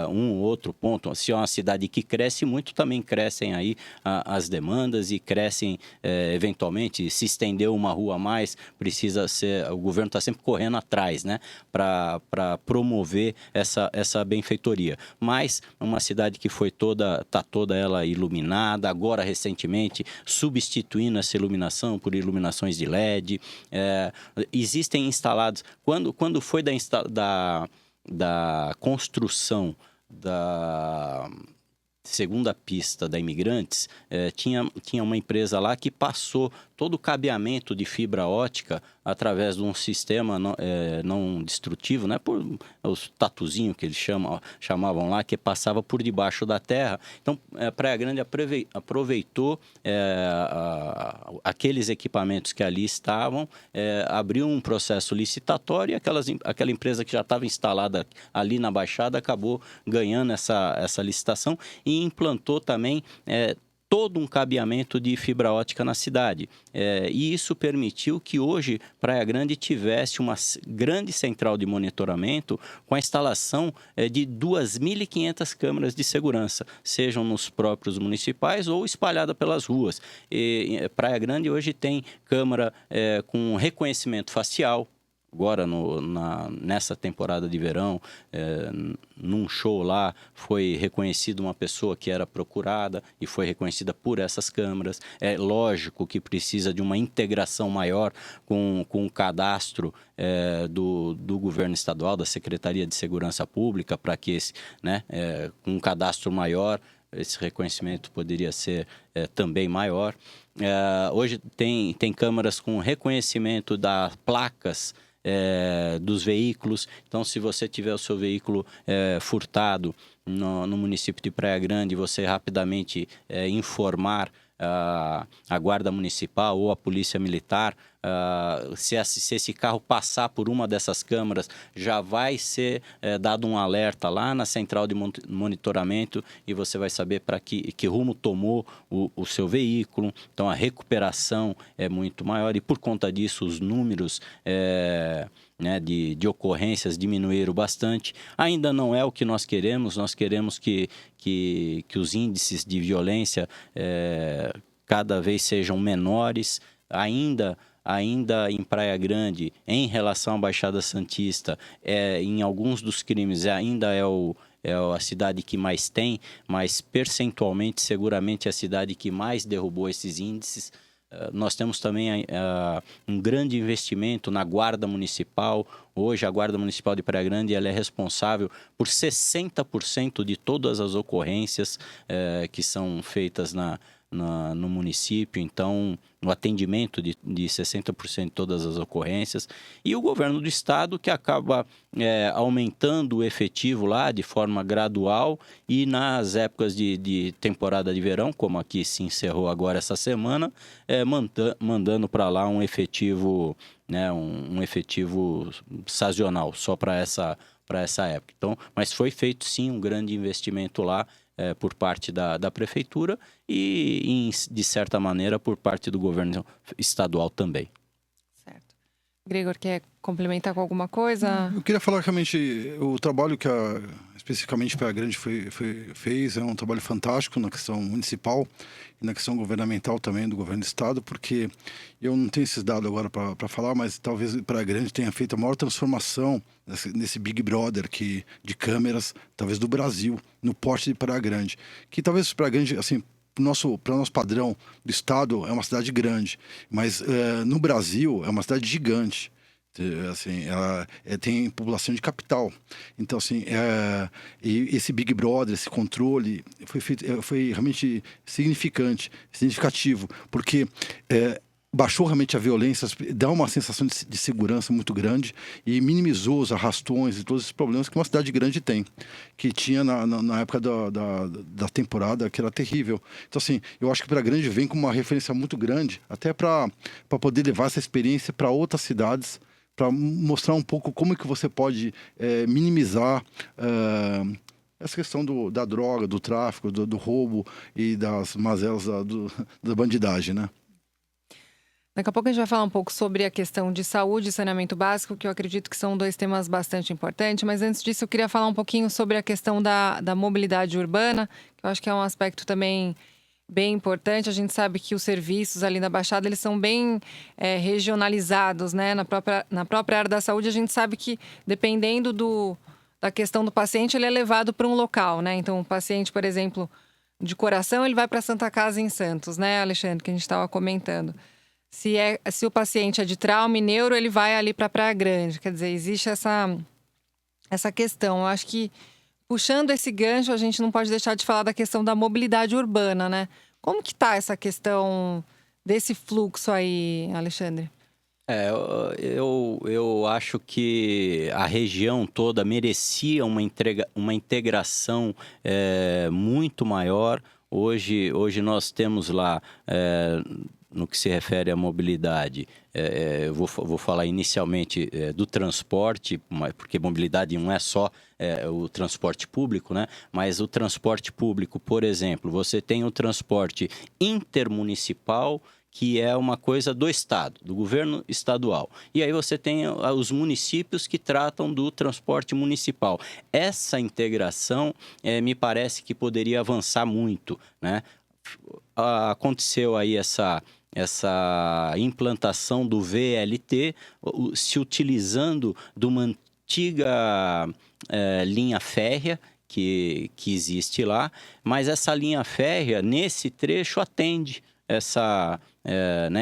um ou outro ponto. Se é uma cidade que cresce muito, também crescem aí as demandas e crescem eventualmente. Se estender uma rua a mais, precisa ser. O governo está sempre correndo atrás, né? Para promover essa benfeitoria. Mas uma cidade que está toda ela iluminada, agora recentemente substituindo essa iluminação por iluminações de LED. Existem instalados. Quando foi da construção da segunda pista da Imigrantes, tinha uma empresa lá que passou todo o cabeamento de fibra ótica através de um sistema não destrutivo, né? Por os tatuzinhos que eles chamavam lá, que passava por debaixo da terra. Então, Praia Grande aproveitou aqueles equipamentos que ali estavam, abriu um processo licitatório e aquela empresa que já estava instalada ali na Baixada acabou ganhando essa licitação e implantou também todo um cabeamento de fibra ótica na cidade. E isso permitiu que hoje Praia Grande tivesse uma grande central de monitoramento com a instalação de 2.500 câmeras de segurança, sejam nos próprios municipais ou espalhada pelas ruas. Praia Grande hoje tem câmera com reconhecimento facial. Agora, nessa temporada de verão, num show lá, foi reconhecida uma pessoa que era procurada e foi reconhecida por essas câmeras. É lógico que precisa de uma integração maior com o cadastro do governo estadual, da Secretaria de Segurança Pública, para que com um cadastro maior, esse reconhecimento poderia ser também maior. Hoje tem câmeras com reconhecimento das placas dos veículos. Então, se você tiver o seu veículo furtado no município de Praia Grande, você rapidamente informar a Guarda Municipal ou a Polícia Militar. Se esse carro passar por uma dessas câmaras, já vai ser dado um alerta lá na central de monitoramento e você vai saber para que rumo tomou o seu veículo. Então, a recuperação é muito maior e, por conta disso, os números de ocorrências diminuíram bastante. Ainda não é o que nós queremos que os índices de violência cada vez sejam menores. Ainda em Praia Grande, em relação à Baixada Santista, em alguns dos crimes ainda é a cidade que mais tem, mas percentualmente, seguramente é a cidade que mais derrubou esses índices. Nós temos também um grande investimento na Guarda Municipal. Hoje, a Guarda Municipal de Praia Grande ela é responsável por 60% de todas as ocorrências que são feitas no município. Então, no atendimento de 60% de todas as ocorrências. E o governo do estado que acaba aumentando o efetivo lá de forma gradual e nas épocas de temporada de verão, como aqui se encerrou agora essa semana, mandando para lá um efetivo, um efetivo sazonal, só para essa época. Então, mas foi feito sim um grande investimento lá, por parte da prefeitura e, de certa maneira, por parte do governo estadual também. Certo. Gregor, quer complementar com alguma coisa? Eu queria falar realmente o trabalho que especificamente Praia Grande fez é um trabalho fantástico na questão municipal e na questão governamental também do governo do estado, porque eu não tenho esses dados agora para falar, mas talvez Praia Grande tenha feito a maior transformação nesse Big Brother de câmeras, talvez do Brasil, no porte de Praia Grande. Que talvez Praia Grande, assim, para o nosso padrão do estado, é uma cidade grande, mas no Brasil é uma cidade gigante. Assim, ela tem população de capital. Então, assim, e esse Big Brother, esse controle foi realmente significativo, porque baixou realmente a violência, dá uma sensação de segurança muito grande e minimizou os arrastões e todos esses problemas que uma cidade grande tem, que tinha na época da temporada, que era terrível. Então, assim, eu acho que Praia Grande vem com uma referência muito grande, até para poder levar essa experiência para outras cidades, para mostrar um pouco como é que você pode minimizar essa questão da droga, do tráfico, do roubo e das mazelas da bandidagem, né? Daqui a pouco a gente vai falar um pouco sobre a questão de saúde e saneamento básico, que eu acredito que são 2 temas bastante importantes. Mas antes disso, eu queria falar um pouquinho sobre a questão da mobilidade urbana, que eu acho que é um aspecto também bem importante. A gente sabe que os serviços ali na Baixada, eles são bem regionalizados, né? Na própria área da saúde, a gente sabe que dependendo da questão do paciente, ele é levado para um local, né? Então, o paciente, por exemplo, de coração, ele vai para a Santa Casa em Santos, né, Alexandre, que a gente estava comentando. Se o paciente é de trauma e neuro, ele vai ali para Praia Grande. Quer dizer, existe essa questão. Eu acho que, puxando esse gancho, a gente não pode deixar de falar da questão da mobilidade urbana, né? Como que está essa questão desse fluxo aí, Alexandre? Eu acho que a região toda merecia uma integração muito maior. Hoje nós temos lá, no que se refere à mobilidade, eu vou falar inicialmente do transporte, porque mobilidade não é só o transporte público, né? Mas o transporte público, por exemplo, você tem o transporte intermunicipal, que é uma coisa do Estado, do governo estadual. E aí você tem os municípios que tratam do transporte municipal. Essa integração me parece que poderia avançar muito, né? Aconteceu aí essa implantação do VLT, se utilizando de uma antiga linha férrea que existe lá, mas essa linha férrea, nesse trecho, atende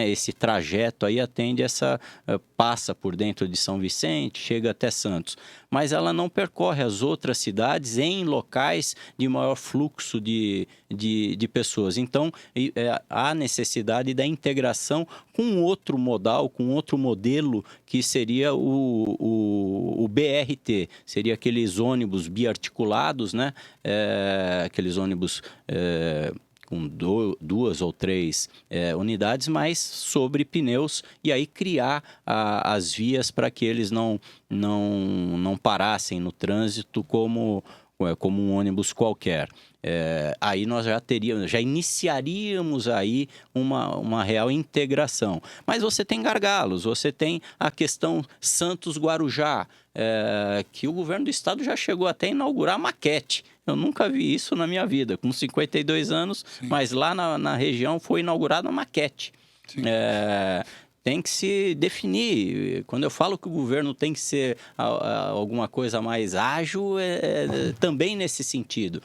esse trajeto aí passa por dentro de São Vicente, chega até Santos, mas ela não percorre as outras cidades em locais de maior fluxo de pessoas. Então, há necessidade da integração com outro modal, com outro modelo, que seria o BRT, seria aqueles ônibus biarticulados, né? Aqueles ônibus com 2 ou 3 unidades, mas sobre pneus, e aí criar as vias para que eles não parassem no trânsito como um ônibus qualquer. Aí nós já iniciaríamos aí uma real integração. Mas você tem gargalos, você tem a questão Santos-Guarujá, que o governo do estado já chegou até a inaugurar a maquete. Eu nunca vi isso na minha vida, com 52 anos, sim, mas lá na região foi inaugurada a maquete. Tem que se definir. Quando eu falo que o governo tem que ser alguma coisa mais ágil, também nesse sentido.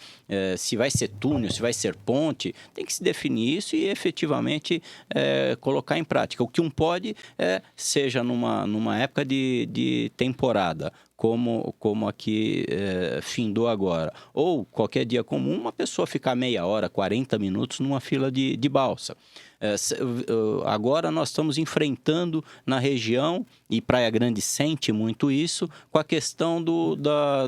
Se vai ser túnel, se vai ser ponte, tem que se definir isso e efetivamente colocar em prática. O que pode seja numa época de temporada, como aqui findou agora, ou qualquer dia comum, uma pessoa ficar meia hora, 40 minutos numa fila de balsa. Agora nós estamos enfrentando na região, e Praia Grande sente muito isso, com a questão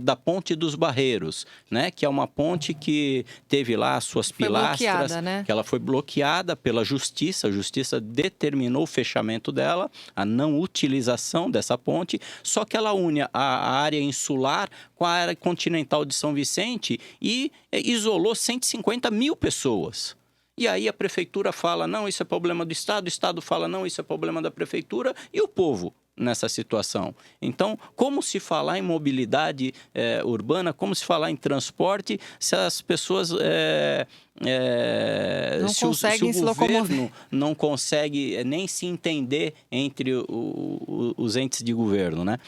da Ponte dos Barreiros, né? Que é uma ponte que teve lá as suas pilastras, né? Que ela foi bloqueada pela Justiça. A Justiça determinou o fechamento dela, a não utilização dessa ponte, só que ela une a área insular com a área continental de São Vicente e isolou 150 mil pessoas. E aí a prefeitura fala, não, isso é problema do Estado, o Estado fala, não, isso é problema da prefeitura, e o povo nessa situação. Então, como se falar em mobilidade urbana, como se falar em transporte, se as pessoas não conseguem se locomover, não consegue nem se entender entre os entes de governo, né?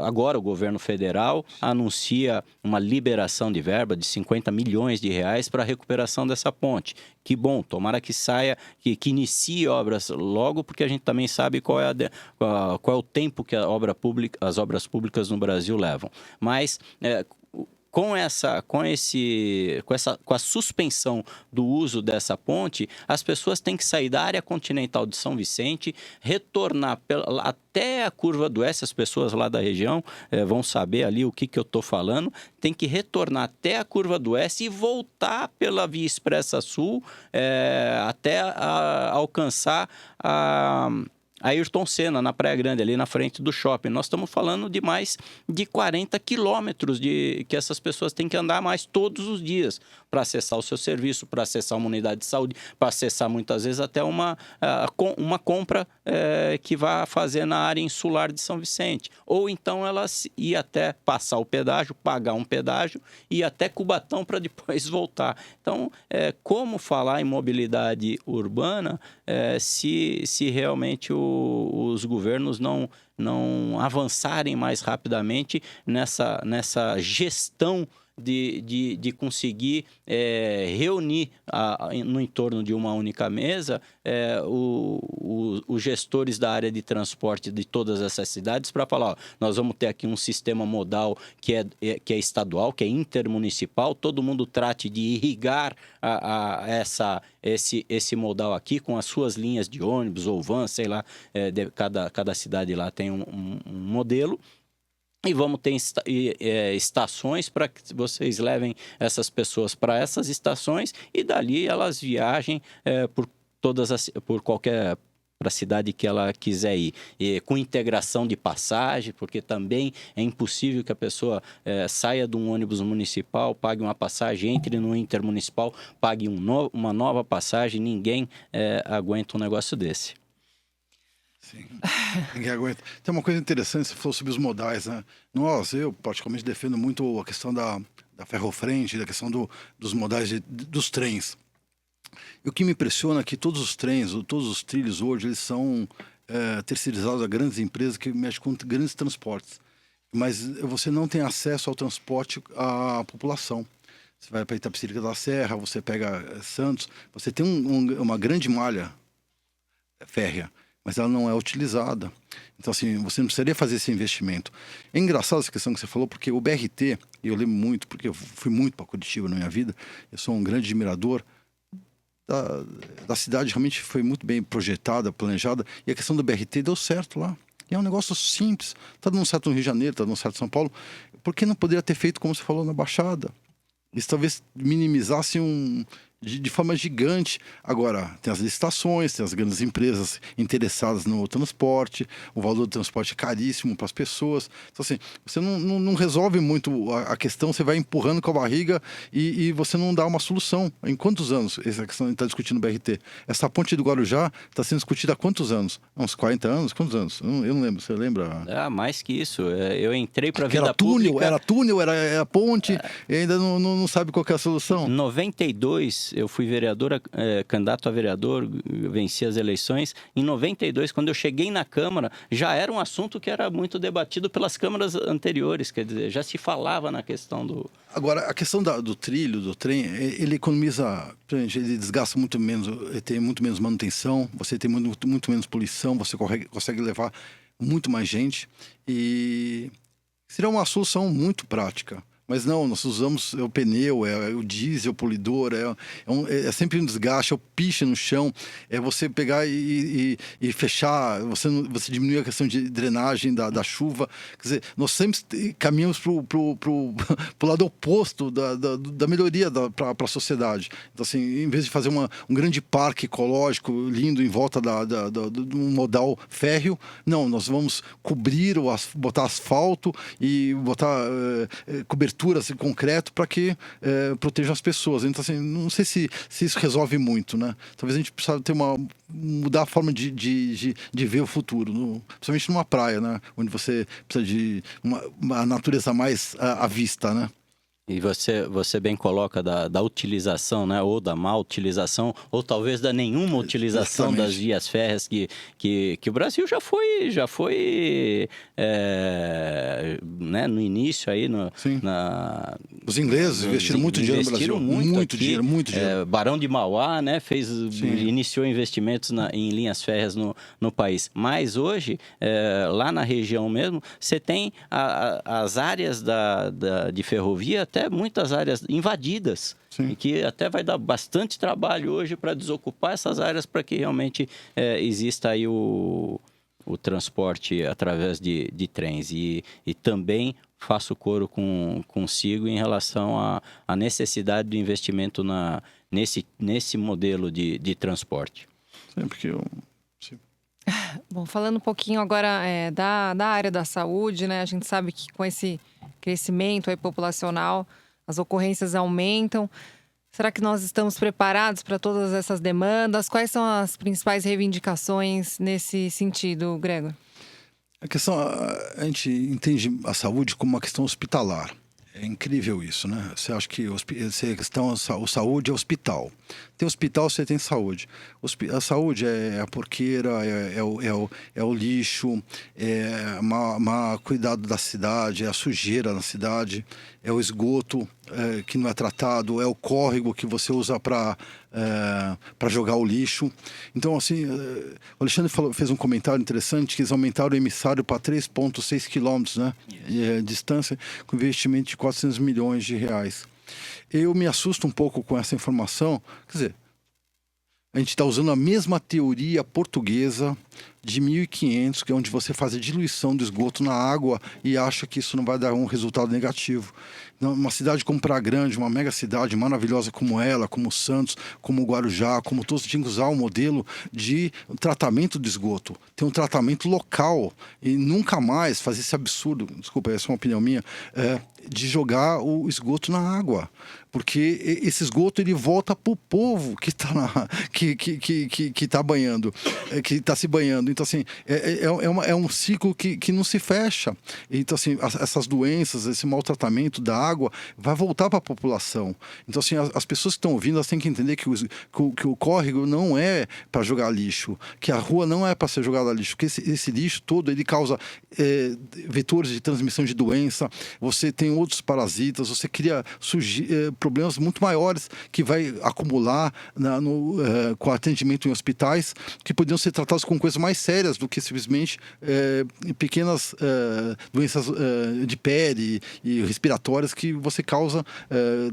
Agora o governo federal anuncia uma liberação de verba de 50 milhões de reais para a recuperação dessa ponte. Que bom, tomara que saia, que inicie obras logo, porque a gente também sabe qual é o tempo que as obras públicas no Brasil levam. Mas com a suspensão do uso dessa ponte, as pessoas têm que sair da área continental de São Vicente, retornar até a Curva do Oeste. As pessoas lá da região vão saber ali o que eu estou falando, tem que retornar até a Curva do Oeste e voltar pela Via Expressa Sul até alcançar a Ayrton Senna, na Praia Grande, ali na frente do shopping. Nós estamos falando de mais de 40 quilômetros que essas pessoas têm que andar mais todos os dias para acessar o seu serviço, para acessar uma unidade de saúde, para acessar muitas vezes até uma compra que vá fazer na área insular de São Vicente. Ou então elas ir até passar o pedágio, pagar um pedágio e ir até Cubatão para depois voltar. Então, como falar em mobilidade urbana se realmente os governos não avançarem mais rapidamente nessa gestão de conseguir reunir no entorno de uma única mesa os gestores da área de transporte de todas essas cidades para falar, ó, nós vamos ter aqui um sistema modal que é estadual, que é intermunicipal, todo mundo trate de irrigar esse modal aqui com as suas linhas de ônibus ou van, sei lá, cada cidade lá tem um modelo. E vamos ter estações para que vocês levem essas pessoas para essas estações e dali elas viajem por qualquer para a cidade que ela quiser ir. E com integração de passagem, porque também é impossível que a pessoa saia de um ônibus municipal, pague uma passagem, entre no intermunicipal, pague uma nova passagem. Ninguém aguenta um negócio desse. Sim, ninguém aguenta. Tem uma coisa interessante, você falou sobre os modais, né? Eu particularmente defendo muito a questão da ferrofrente, da questão dos modais dos trens. E o que me impressiona é que todos os trens, todos os trilhos hoje, eles são terceirizados a grandes empresas que mexem com grandes transportes. Mas você não tem acesso ao transporte à população. Você vai para Itapecerica da Serra, você pega Santos, você tem uma grande malha férrea, mas ela não é utilizada. Então, assim, você não precisaria fazer esse investimento. É engraçado essa questão que você falou, porque o BRT, e eu lembro muito, porque eu fui muito para Curitiba na minha vida, eu sou um grande admirador da cidade, realmente foi muito bem projetada, planejada, e a questão do BRT deu certo lá. E é um negócio simples, está dando certo no Rio de Janeiro, está dando certo em São Paulo, por que não poderia ter feito como você falou na Baixada? Isso talvez minimizasse de forma gigante. Agora, tem as licitações, tem as grandes empresas interessadas no transporte, o valor do transporte é caríssimo para as pessoas. Então, assim, você não resolve muito a questão, você vai empurrando com a barriga e você não dá uma solução. Em quantos anos essa questão está discutindo o BRT? Essa ponte do Guarujá está sendo discutida há quantos anos? Uns 40 anos? Quantos anos? Eu não lembro, você lembra? Mais que isso. Eu entrei para a vida era túnel, pública... Era túnel, era ponte, e ainda não sabe qual que é a solução. Em 92, eu fui vereador, candidato a vereador, venci as eleições. Em 92, quando eu cheguei na Câmara, já era um assunto que era muito debatido pelas câmaras anteriores, quer dizer, já se falava na questão do... Agora, a questão do trilho, do trem, ele economiza, ele desgasta muito menos, ele tem muito menos manutenção, você tem muito menos poluição, você consegue levar muito mais gente e seria uma solução muito prática. Mas não, nós usamos o pneu, o diesel, o polidor, é sempre um desgaste, é o piche no chão, é você pegar e fechar, você diminuir a questão de drenagem da chuva. Quer dizer, nós sempre caminhamos pro lado oposto da melhoria para a sociedade. Então, assim, em vez de fazer um grande parque ecológico lindo em volta de um modal férreo, não, nós vamos cobrir, botar asfalto e botar cobertura assim, concreto para que protejam as pessoas. Então, assim, não sei se isso resolve muito, né? Talvez a gente precisa mudar a forma de ver o futuro, principalmente numa praia, né? Onde você precisa de uma natureza mais à vista, né? E você bem coloca da utilização, né? Ou da má utilização, ou talvez da nenhuma utilização das vias férreas que o Brasil já foi né? No início aí... Os ingleses investiram muito dinheiro no Brasil. Muito dinheiro. Barão de Mauá, né? Iniciou investimentos em linhas férreas no país. Mas hoje, lá na região mesmo, você tem as áreas de ferrovia, até muitas áreas invadidas. Sim. E que até vai dar bastante trabalho hoje para desocupar essas áreas para que realmente exista aí o transporte através de trens. E também faço coro consigo em relação à necessidade do investimento nesse modelo de transporte. Sempre que Bom, falando um pouquinho agora da área da saúde, né? A gente sabe que com esse crescimento aí populacional, as ocorrências aumentam. Será que nós estamos preparados para todas essas demandas? Quais são as principais reivindicações nesse sentido, Gregor? A questão, a gente entende a saúde como uma questão hospitalar. É incrível isso, né? Você acha que a saúde é hospital. Tem hospital, você tem saúde. A saúde é a porqueira, é o lixo, é cuidado da cidade, é a sujeira na cidade, é o esgoto que não é tratado, é o córrego que você usa para jogar o lixo. Então, assim, o Alexandre fez um comentário interessante, que eles aumentaram o emissário para 3,6 quilômetros, né? Distância, com investimento de 400 milhões de reais. Eu me assusto um pouco com essa informação. Quer dizer, a gente está usando a mesma teoria portuguesa de 1500, que é onde você faz a diluição do esgoto na água e acha que isso não vai dar um resultado negativo. Uma cidade como Praia Grande, uma mega cidade maravilhosa como ela, como Santos, como Guarujá, como todos, tinham que usar um modelo de tratamento de esgoto. Tem um tratamento local e nunca mais fazer esse absurdo, desculpa, essa é uma opinião minha, de jogar o esgoto na água. Porque esse esgoto ele volta para o povo que está que tá banhando, que está se banhando. Então, assim, é um ciclo que não se fecha. Então, assim, essas doenças, esse maltratamento da água vai voltar para a população. Então, assim, as pessoas que estão ouvindo, elas têm que entender que o córrego não é para jogar lixo, que a rua não é para ser jogada lixo, porque esse lixo todo, ele causa vetores de transmissão de doença, você tem outros parasitas, você cria problemas muito maiores que vai acumular com atendimento em hospitais, que poderiam ser tratados com coisas mais sérias do que simplesmente pequenas doenças de pele e respiratórias que você causa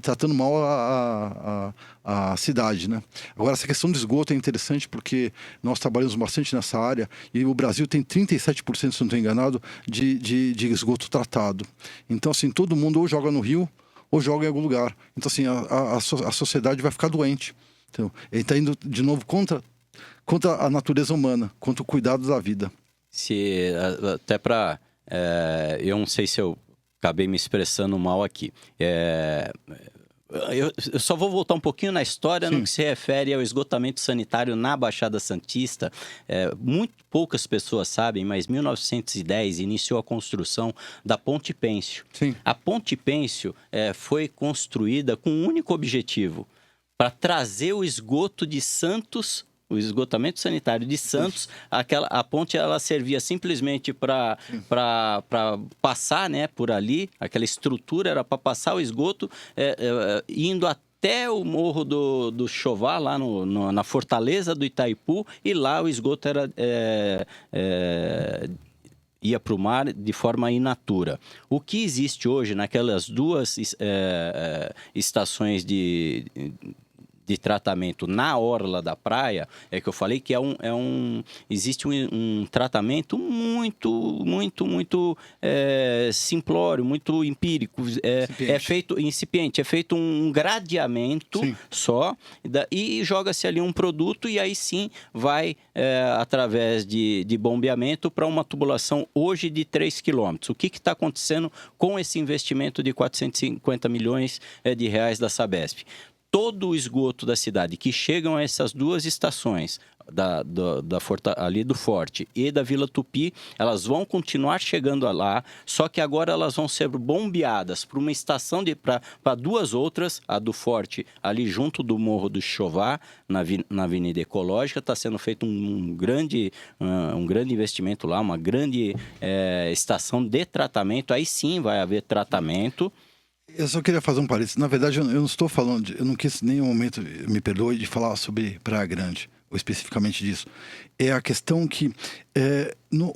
tratando mal a cidade, né? Agora, essa questão do esgoto é interessante porque nós trabalhamos bastante nessa área e o Brasil tem 37%, se não estou enganado, de esgoto tratado. Então, assim, todo mundo ou joga no rio ou joga em algum lugar. Então, assim, a sociedade vai ficar doente. Então, ele está indo, de novo, contra a natureza humana, contra o cuidado da vida. Até para... eu não sei se eu acabei me expressando mal aqui. Eu só vou voltar um pouquinho na história. Sim. No que se refere ao esgotamento sanitário na Baixada Santista. Muito poucas pessoas sabem, mas em 1910 iniciou a construção da Ponte Pêncio. Sim. A Ponte Pêncio foi construída com um único objetivo, para trazer o esgoto de Santos, o esgotamento sanitário de Santos. A ponte ela servia simplesmente para passar, né, por ali. Aquela estrutura era para passar o esgoto, indo até o Morro do Chová, lá na Fortaleza do Itaipu, e lá o esgoto ia para o mar de forma in-natura. O que existe hoje naquelas duas estações de tratamento na orla da praia, que eu falei que existe um tratamento muito simplório, muito empírico, feito incipiente, é feito um gradeamento. Sim. Só, e joga-se ali um produto e aí sim vai através de bombeamento para uma tubulação hoje de 3 quilômetros. O que está acontecendo com esse investimento de 450 milhões de reais da Sabesp? Todo o esgoto da cidade que chegam a essas duas estações, ali do Forte e da Vila Tupi, elas vão continuar chegando lá, só que agora elas vão ser bombeadas para uma estação para duas outras, a do Forte ali junto do Morro do Chová, na Avenida Ecológica. Está sendo feito um grande investimento lá, uma grande estação de tratamento. Aí sim vai haver tratamento. Eu só queria fazer um parênteses. Na verdade, eu não estou falando, eu não quis em nenhum momento, me perdoe, de falar sobre Praia Grande, ou especificamente disso. É a questão que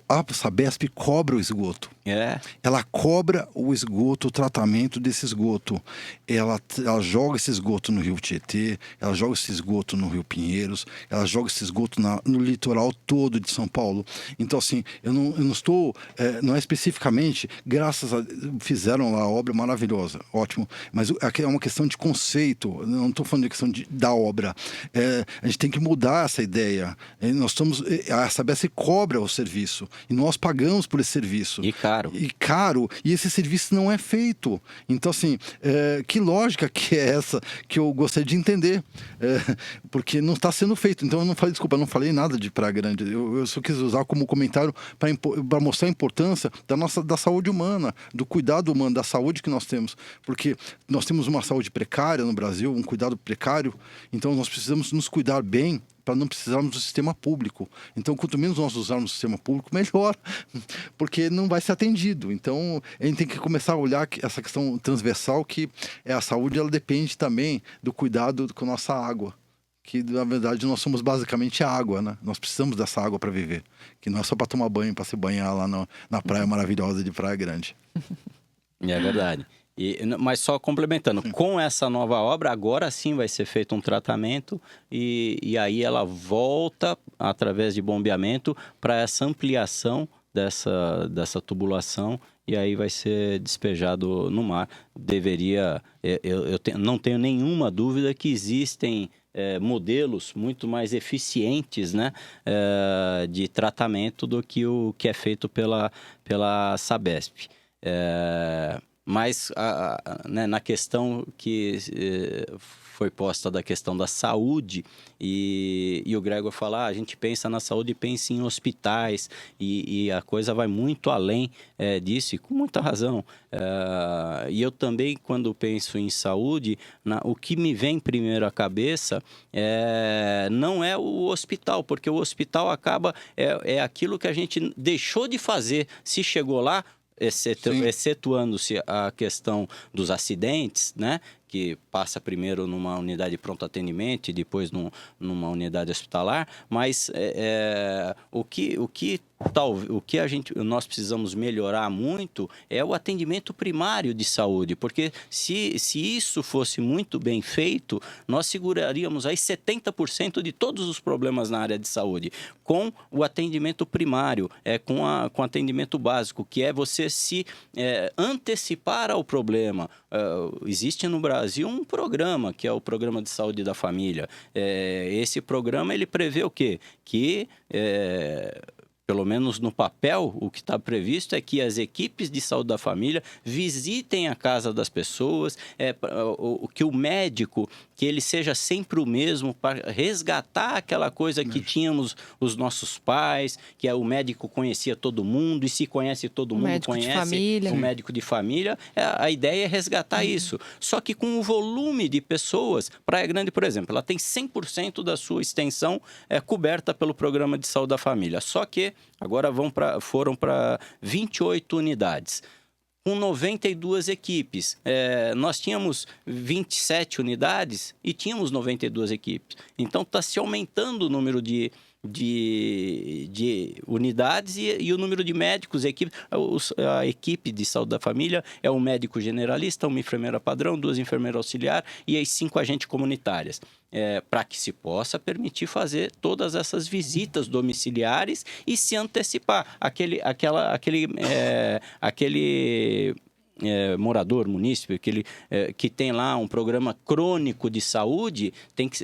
A Sabesp cobra o esgoto. É. Ela cobra o esgoto, o tratamento desse esgoto. Ela joga esse esgoto no Rio Tietê, ela joga esse esgoto no Rio Pinheiros, ela joga esse esgoto no litoral todo de São Paulo. Então, assim, eu não estou... não é especificamente, fizeram lá a obra maravilhosa, ótimo, mas é uma questão de conceito, não estou falando de questão da obra. A gente tem que mudar essa ideia. A Sabesp cobra o serviço, e nós pagamos por esse serviço. E esse serviço não é feito. Então, assim, que lógica que é essa que eu gostaria de entender? Porque não está sendo feito. Então, eu não falei nada de Praia Grande. Eu só quis usar como comentário para mostrar a importância da saúde humana, do cuidado humano, da saúde que nós temos. Porque nós temos uma saúde precária no Brasil, um cuidado precário. Então, nós precisamos nos cuidar bem para não precisarmos do sistema público. Então, quanto menos nós usarmos o sistema público, melhor, porque não vai ser atendido. Então, a gente tem que começar a olhar essa questão transversal, que a saúde, ela depende também do cuidado com a nossa água, que, na verdade, nós somos basicamente água, né? Nós precisamos dessa água para viver, que não é só para tomar banho, para se banhar lá na praia maravilhosa de Praia Grande. É verdade. Mas só complementando, com essa nova obra, agora sim vai ser feito um tratamento e aí ela volta, através de bombeamento, para essa ampliação dessa tubulação e aí vai ser despejado no mar. Não tenho nenhuma dúvida que existem modelos muito mais eficientes, né, de tratamento do que o que é feito pela Sabesp. Mas né, na questão que foi posta da questão da saúde, e o Gregor fala, a gente pensa na saúde e pensa em hospitais, e a coisa vai muito além disso, e com muita razão. E eu também, quando penso em saúde, o que me vem primeiro à cabeça não é o hospital, porque o hospital acaba, é aquilo que a gente deixou de fazer. Se chegou lá, excetuando-se a questão dos acidentes, né, que passa primeiro numa unidade de pronto atendimento e depois numa unidade hospitalar, mas o que nós precisamos melhorar muito é o atendimento primário de saúde, porque se isso fosse muito bem feito, nós seguraríamos aí 70% de todos os problemas na área de saúde, com o atendimento primário, com o atendimento básico, que é você se antecipar ao problema. Existe no Brasil um programa, que é o Programa de Saúde da Família. Esse programa, ele prevê o quê? Que pelo menos no papel, o que está previsto é que as equipes de saúde da família visitem a casa das pessoas, que o médico, que ele seja sempre o mesmo para resgatar aquela coisa que tínhamos os nossos pais, que o médico conhecia todo mundo, e se conhece todo mundo, conhece o médico de família. A ideia é resgatar isso. Só que com o volume de pessoas, Praia Grande, por exemplo, ela tem 100% da sua extensão coberta pelo Programa de Saúde da Família. Só que agora foram para 28 unidades, com 92 equipes. Nós tínhamos 27 unidades e tínhamos 92 equipes. Então, está se aumentando o número de unidades e o número de médicos. A equipe de saúde da família é um médico generalista, uma enfermeira padrão, 2 enfermeiras auxiliar e as 5 agentes comunitárias. Para que se possa permitir fazer todas essas visitas domiciliares e se antecipar. Aquele morador, munícipe, que tem lá um programa crônico de saúde,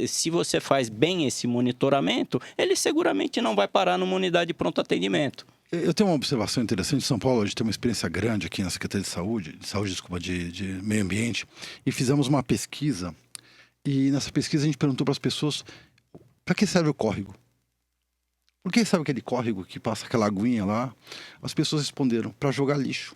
se você faz bem esse monitoramento, ele seguramente não vai parar numa unidade de pronto atendimento. Eu tenho uma observação interessante. Em São Paulo, a gente tem uma experiência grande aqui na Secretaria de Meio Ambiente, e fizemos uma pesquisa. E nessa pesquisa a gente perguntou para as pessoas: para que serve o córrego? Por que serve aquele córrego que passa aquela aguinha lá? As pessoas responderam: para jogar lixo.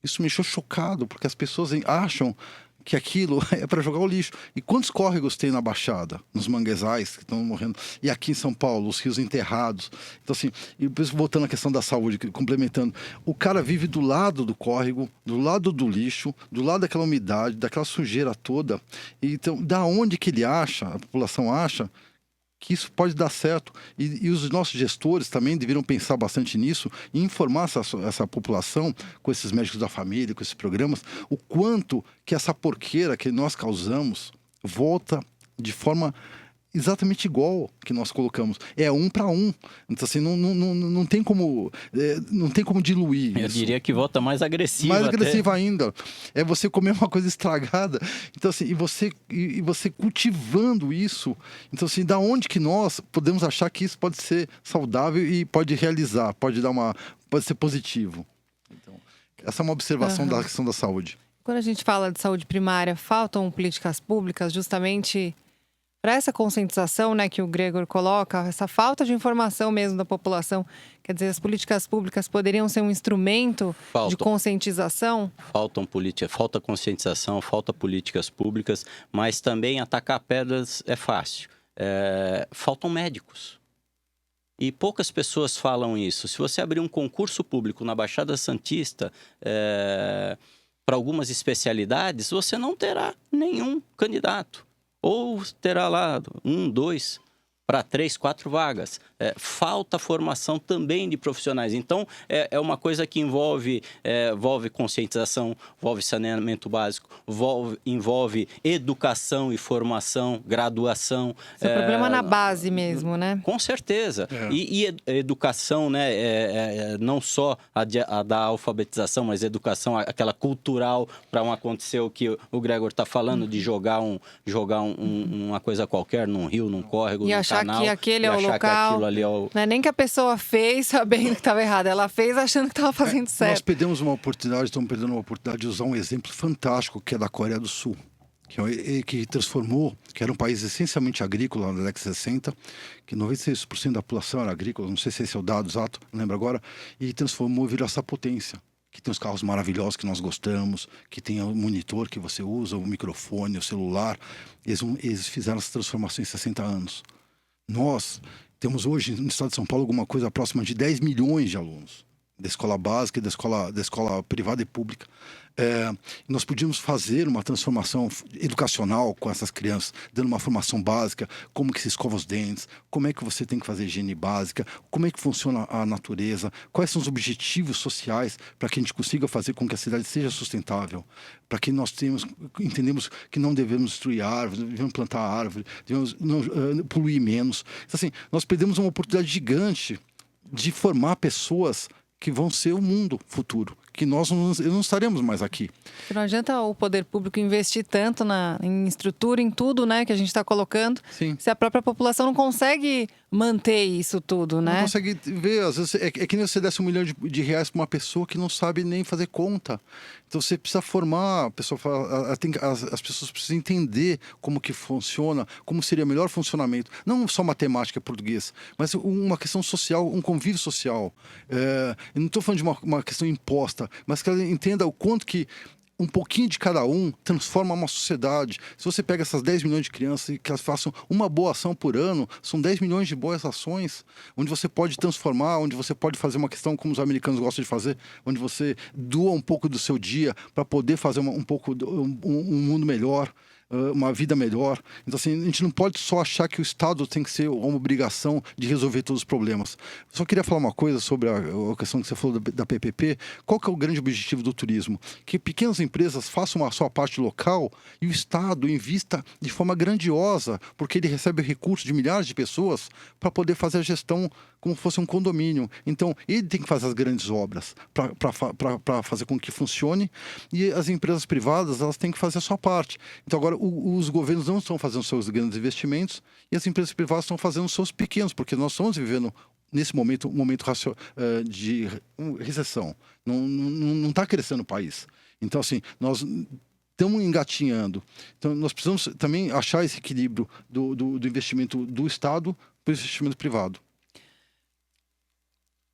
Isso me deixou chocado, porque as pessoas acham que aquilo é para jogar o lixo. E quantos córregos tem na Baixada, nos manguezais que estão morrendo? E aqui em São Paulo, os rios enterrados. Então, assim, e voltando à questão da saúde, complementando, o cara vive do lado do córrego, do lado do lixo, do lado daquela umidade, daquela sujeira toda. E, então, da onde que ele acha, a população acha, que isso pode dar certo. E os nossos gestores também deveriam pensar bastante nisso e informar essa população, com esses médicos da família, com esses programas, o quanto que essa porqueira que nós causamos volta de forma exatamente igual que nós colocamos. É 1 para 1. Então, assim, não tem como diluir Eu isso. diria que volta mais agressiva. Mais agressiva ainda. É você comer uma coisa estragada. Então, assim, e você cultivando isso. Então, assim, da onde que nós podemos achar que isso pode ser saudável e pode realizar, pode ser positivo. Então, essa é uma observação da questão da saúde. Quando a gente fala de saúde primária, faltam políticas públicas justamente para essa conscientização, né, que o Gregor coloca, essa falta de informação mesmo da população. Quer dizer, as políticas públicas poderiam ser um instrumento de conscientização? Falta conscientização, falta políticas públicas, mas também atacar pedras é fácil. Faltam médicos. E poucas pessoas falam isso. Se você abrir um concurso público na Baixada Santista, para algumas especialidades, você não terá nenhum candidato. Ou terá lá 1, 2, para 3, 4 vagas. Falta formação também de profissionais. Então, é uma coisa que envolve conscientização, envolve saneamento básico, envolve educação e formação, graduação. Esse é o problema na base mesmo, né? Com certeza. E educação, né? Não só a da alfabetização, mas educação, aquela cultural, para não acontecer o que o Gregor está falando, de jogar uma coisa qualquer num rio, num córrego, num canal. Que aquele é o local. Não é nem que a pessoa fez sabendo que estava errado, ela fez achando que estava fazendo certo. Nós estamos perdendo uma oportunidade de usar um exemplo fantástico que é da Coreia do Sul, que transformou, que era um país essencialmente agrícola na década de 60, que 96% da população era agrícola, não sei se esse é o dado exato, não lembro agora, e transformou, virou essa potência. Que tem os carros maravilhosos que nós gostamos, que tem o monitor que você usa, o microfone, o celular. Eles fizeram essa transformação em 60 anos. Nós temos hoje no estado de São Paulo alguma coisa próxima de 10 milhões de alunos, da escola básica e da escola privada e pública. Nós podíamos fazer uma transformação educacional com essas crianças, dando uma formação básica, como que se escova os dentes, como é que você tem que fazer higiene básica, como é que funciona a natureza, quais são os objetivos sociais para que a gente consiga fazer com que a cidade seja sustentável, para que nós entendemos que não devemos destruir árvores, devemos plantar árvores, devemos poluir menos. Então, assim, nós perdemos uma oportunidade gigante de formar pessoas que vão ser o mundo futuro, que nós não estaremos mais aqui. Não adianta o poder público investir tanto em estrutura, em tudo, né, que a gente está colocando, Sim. Se a própria população não consegue manter isso tudo, né? Não consegue ver, às vezes é que nem você desse R$1 milhão de para uma pessoa que não sabe nem fazer conta. Então você precisa formar, as pessoas precisam entender como que funciona, como seria o melhor funcionamento. Não só matemática e português, mas uma questão social, um convívio social. Eu não estou falando de uma questão imposta, mas que ela entenda o quanto que um pouquinho de cada um transforma uma sociedade. Se você pega essas 10 milhões de crianças e que elas façam uma boa ação por ano, são 10 milhões de boas ações, onde você pode transformar, onde você pode fazer uma questão como os americanos gostam de fazer, onde você doa um pouco do seu dia para poder fazer um mundo melhor, uma vida melhor. Então, assim, a gente não pode só achar que o Estado tem que ser uma obrigação de resolver todos os problemas. Só queria falar uma coisa sobre a questão que você falou da PPP. Qual que é o grande objetivo do turismo? Que pequenas empresas façam a sua parte local e o Estado invista de forma grandiosa, porque ele recebe recursos de milhares de pessoas para poder fazer a gestão como fosse um condomínio. Então, ele tem que fazer as grandes obras para fazer com que funcione, e as empresas privadas, elas têm que fazer a sua parte. Então, agora, os governos não estão fazendo seus grandes investimentos e as empresas privadas estão fazendo os seus pequenos, porque nós estamos vivendo, nesse momento, um momento de recessão. Não está crescendo o país. Então, assim, nós estamos engatinhando. Então, nós precisamos também achar esse equilíbrio do investimento do Estado para o investimento privado.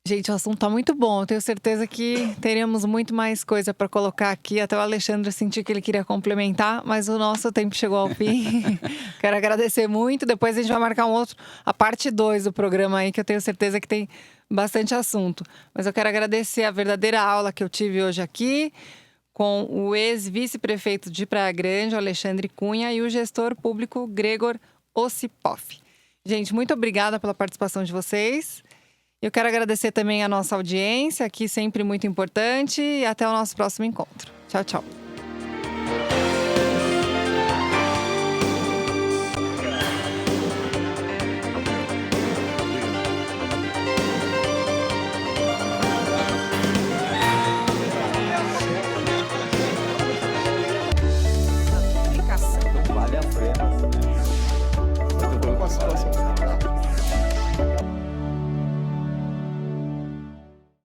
Gente, o assunto tá muito bom. Eu tenho certeza que teremos muito mais coisa para colocar aqui. Até o Alexandre sentiu que ele queria complementar, mas o nosso tempo chegou ao fim. Quero agradecer muito. Depois a gente vai marcar a parte 2 do programa aí, que eu tenho certeza que tem bastante assunto. Mas eu quero agradecer a verdadeira aula que eu tive hoje aqui com o ex-vice-prefeito de Praia Grande, o Alexandre Cunha, e o gestor público Gregor Ossipoff. Gente, muito obrigada pela participação de vocês. Eu quero agradecer também a nossa audiência, aqui sempre muito importante. E até o nosso próximo encontro. Tchau, tchau.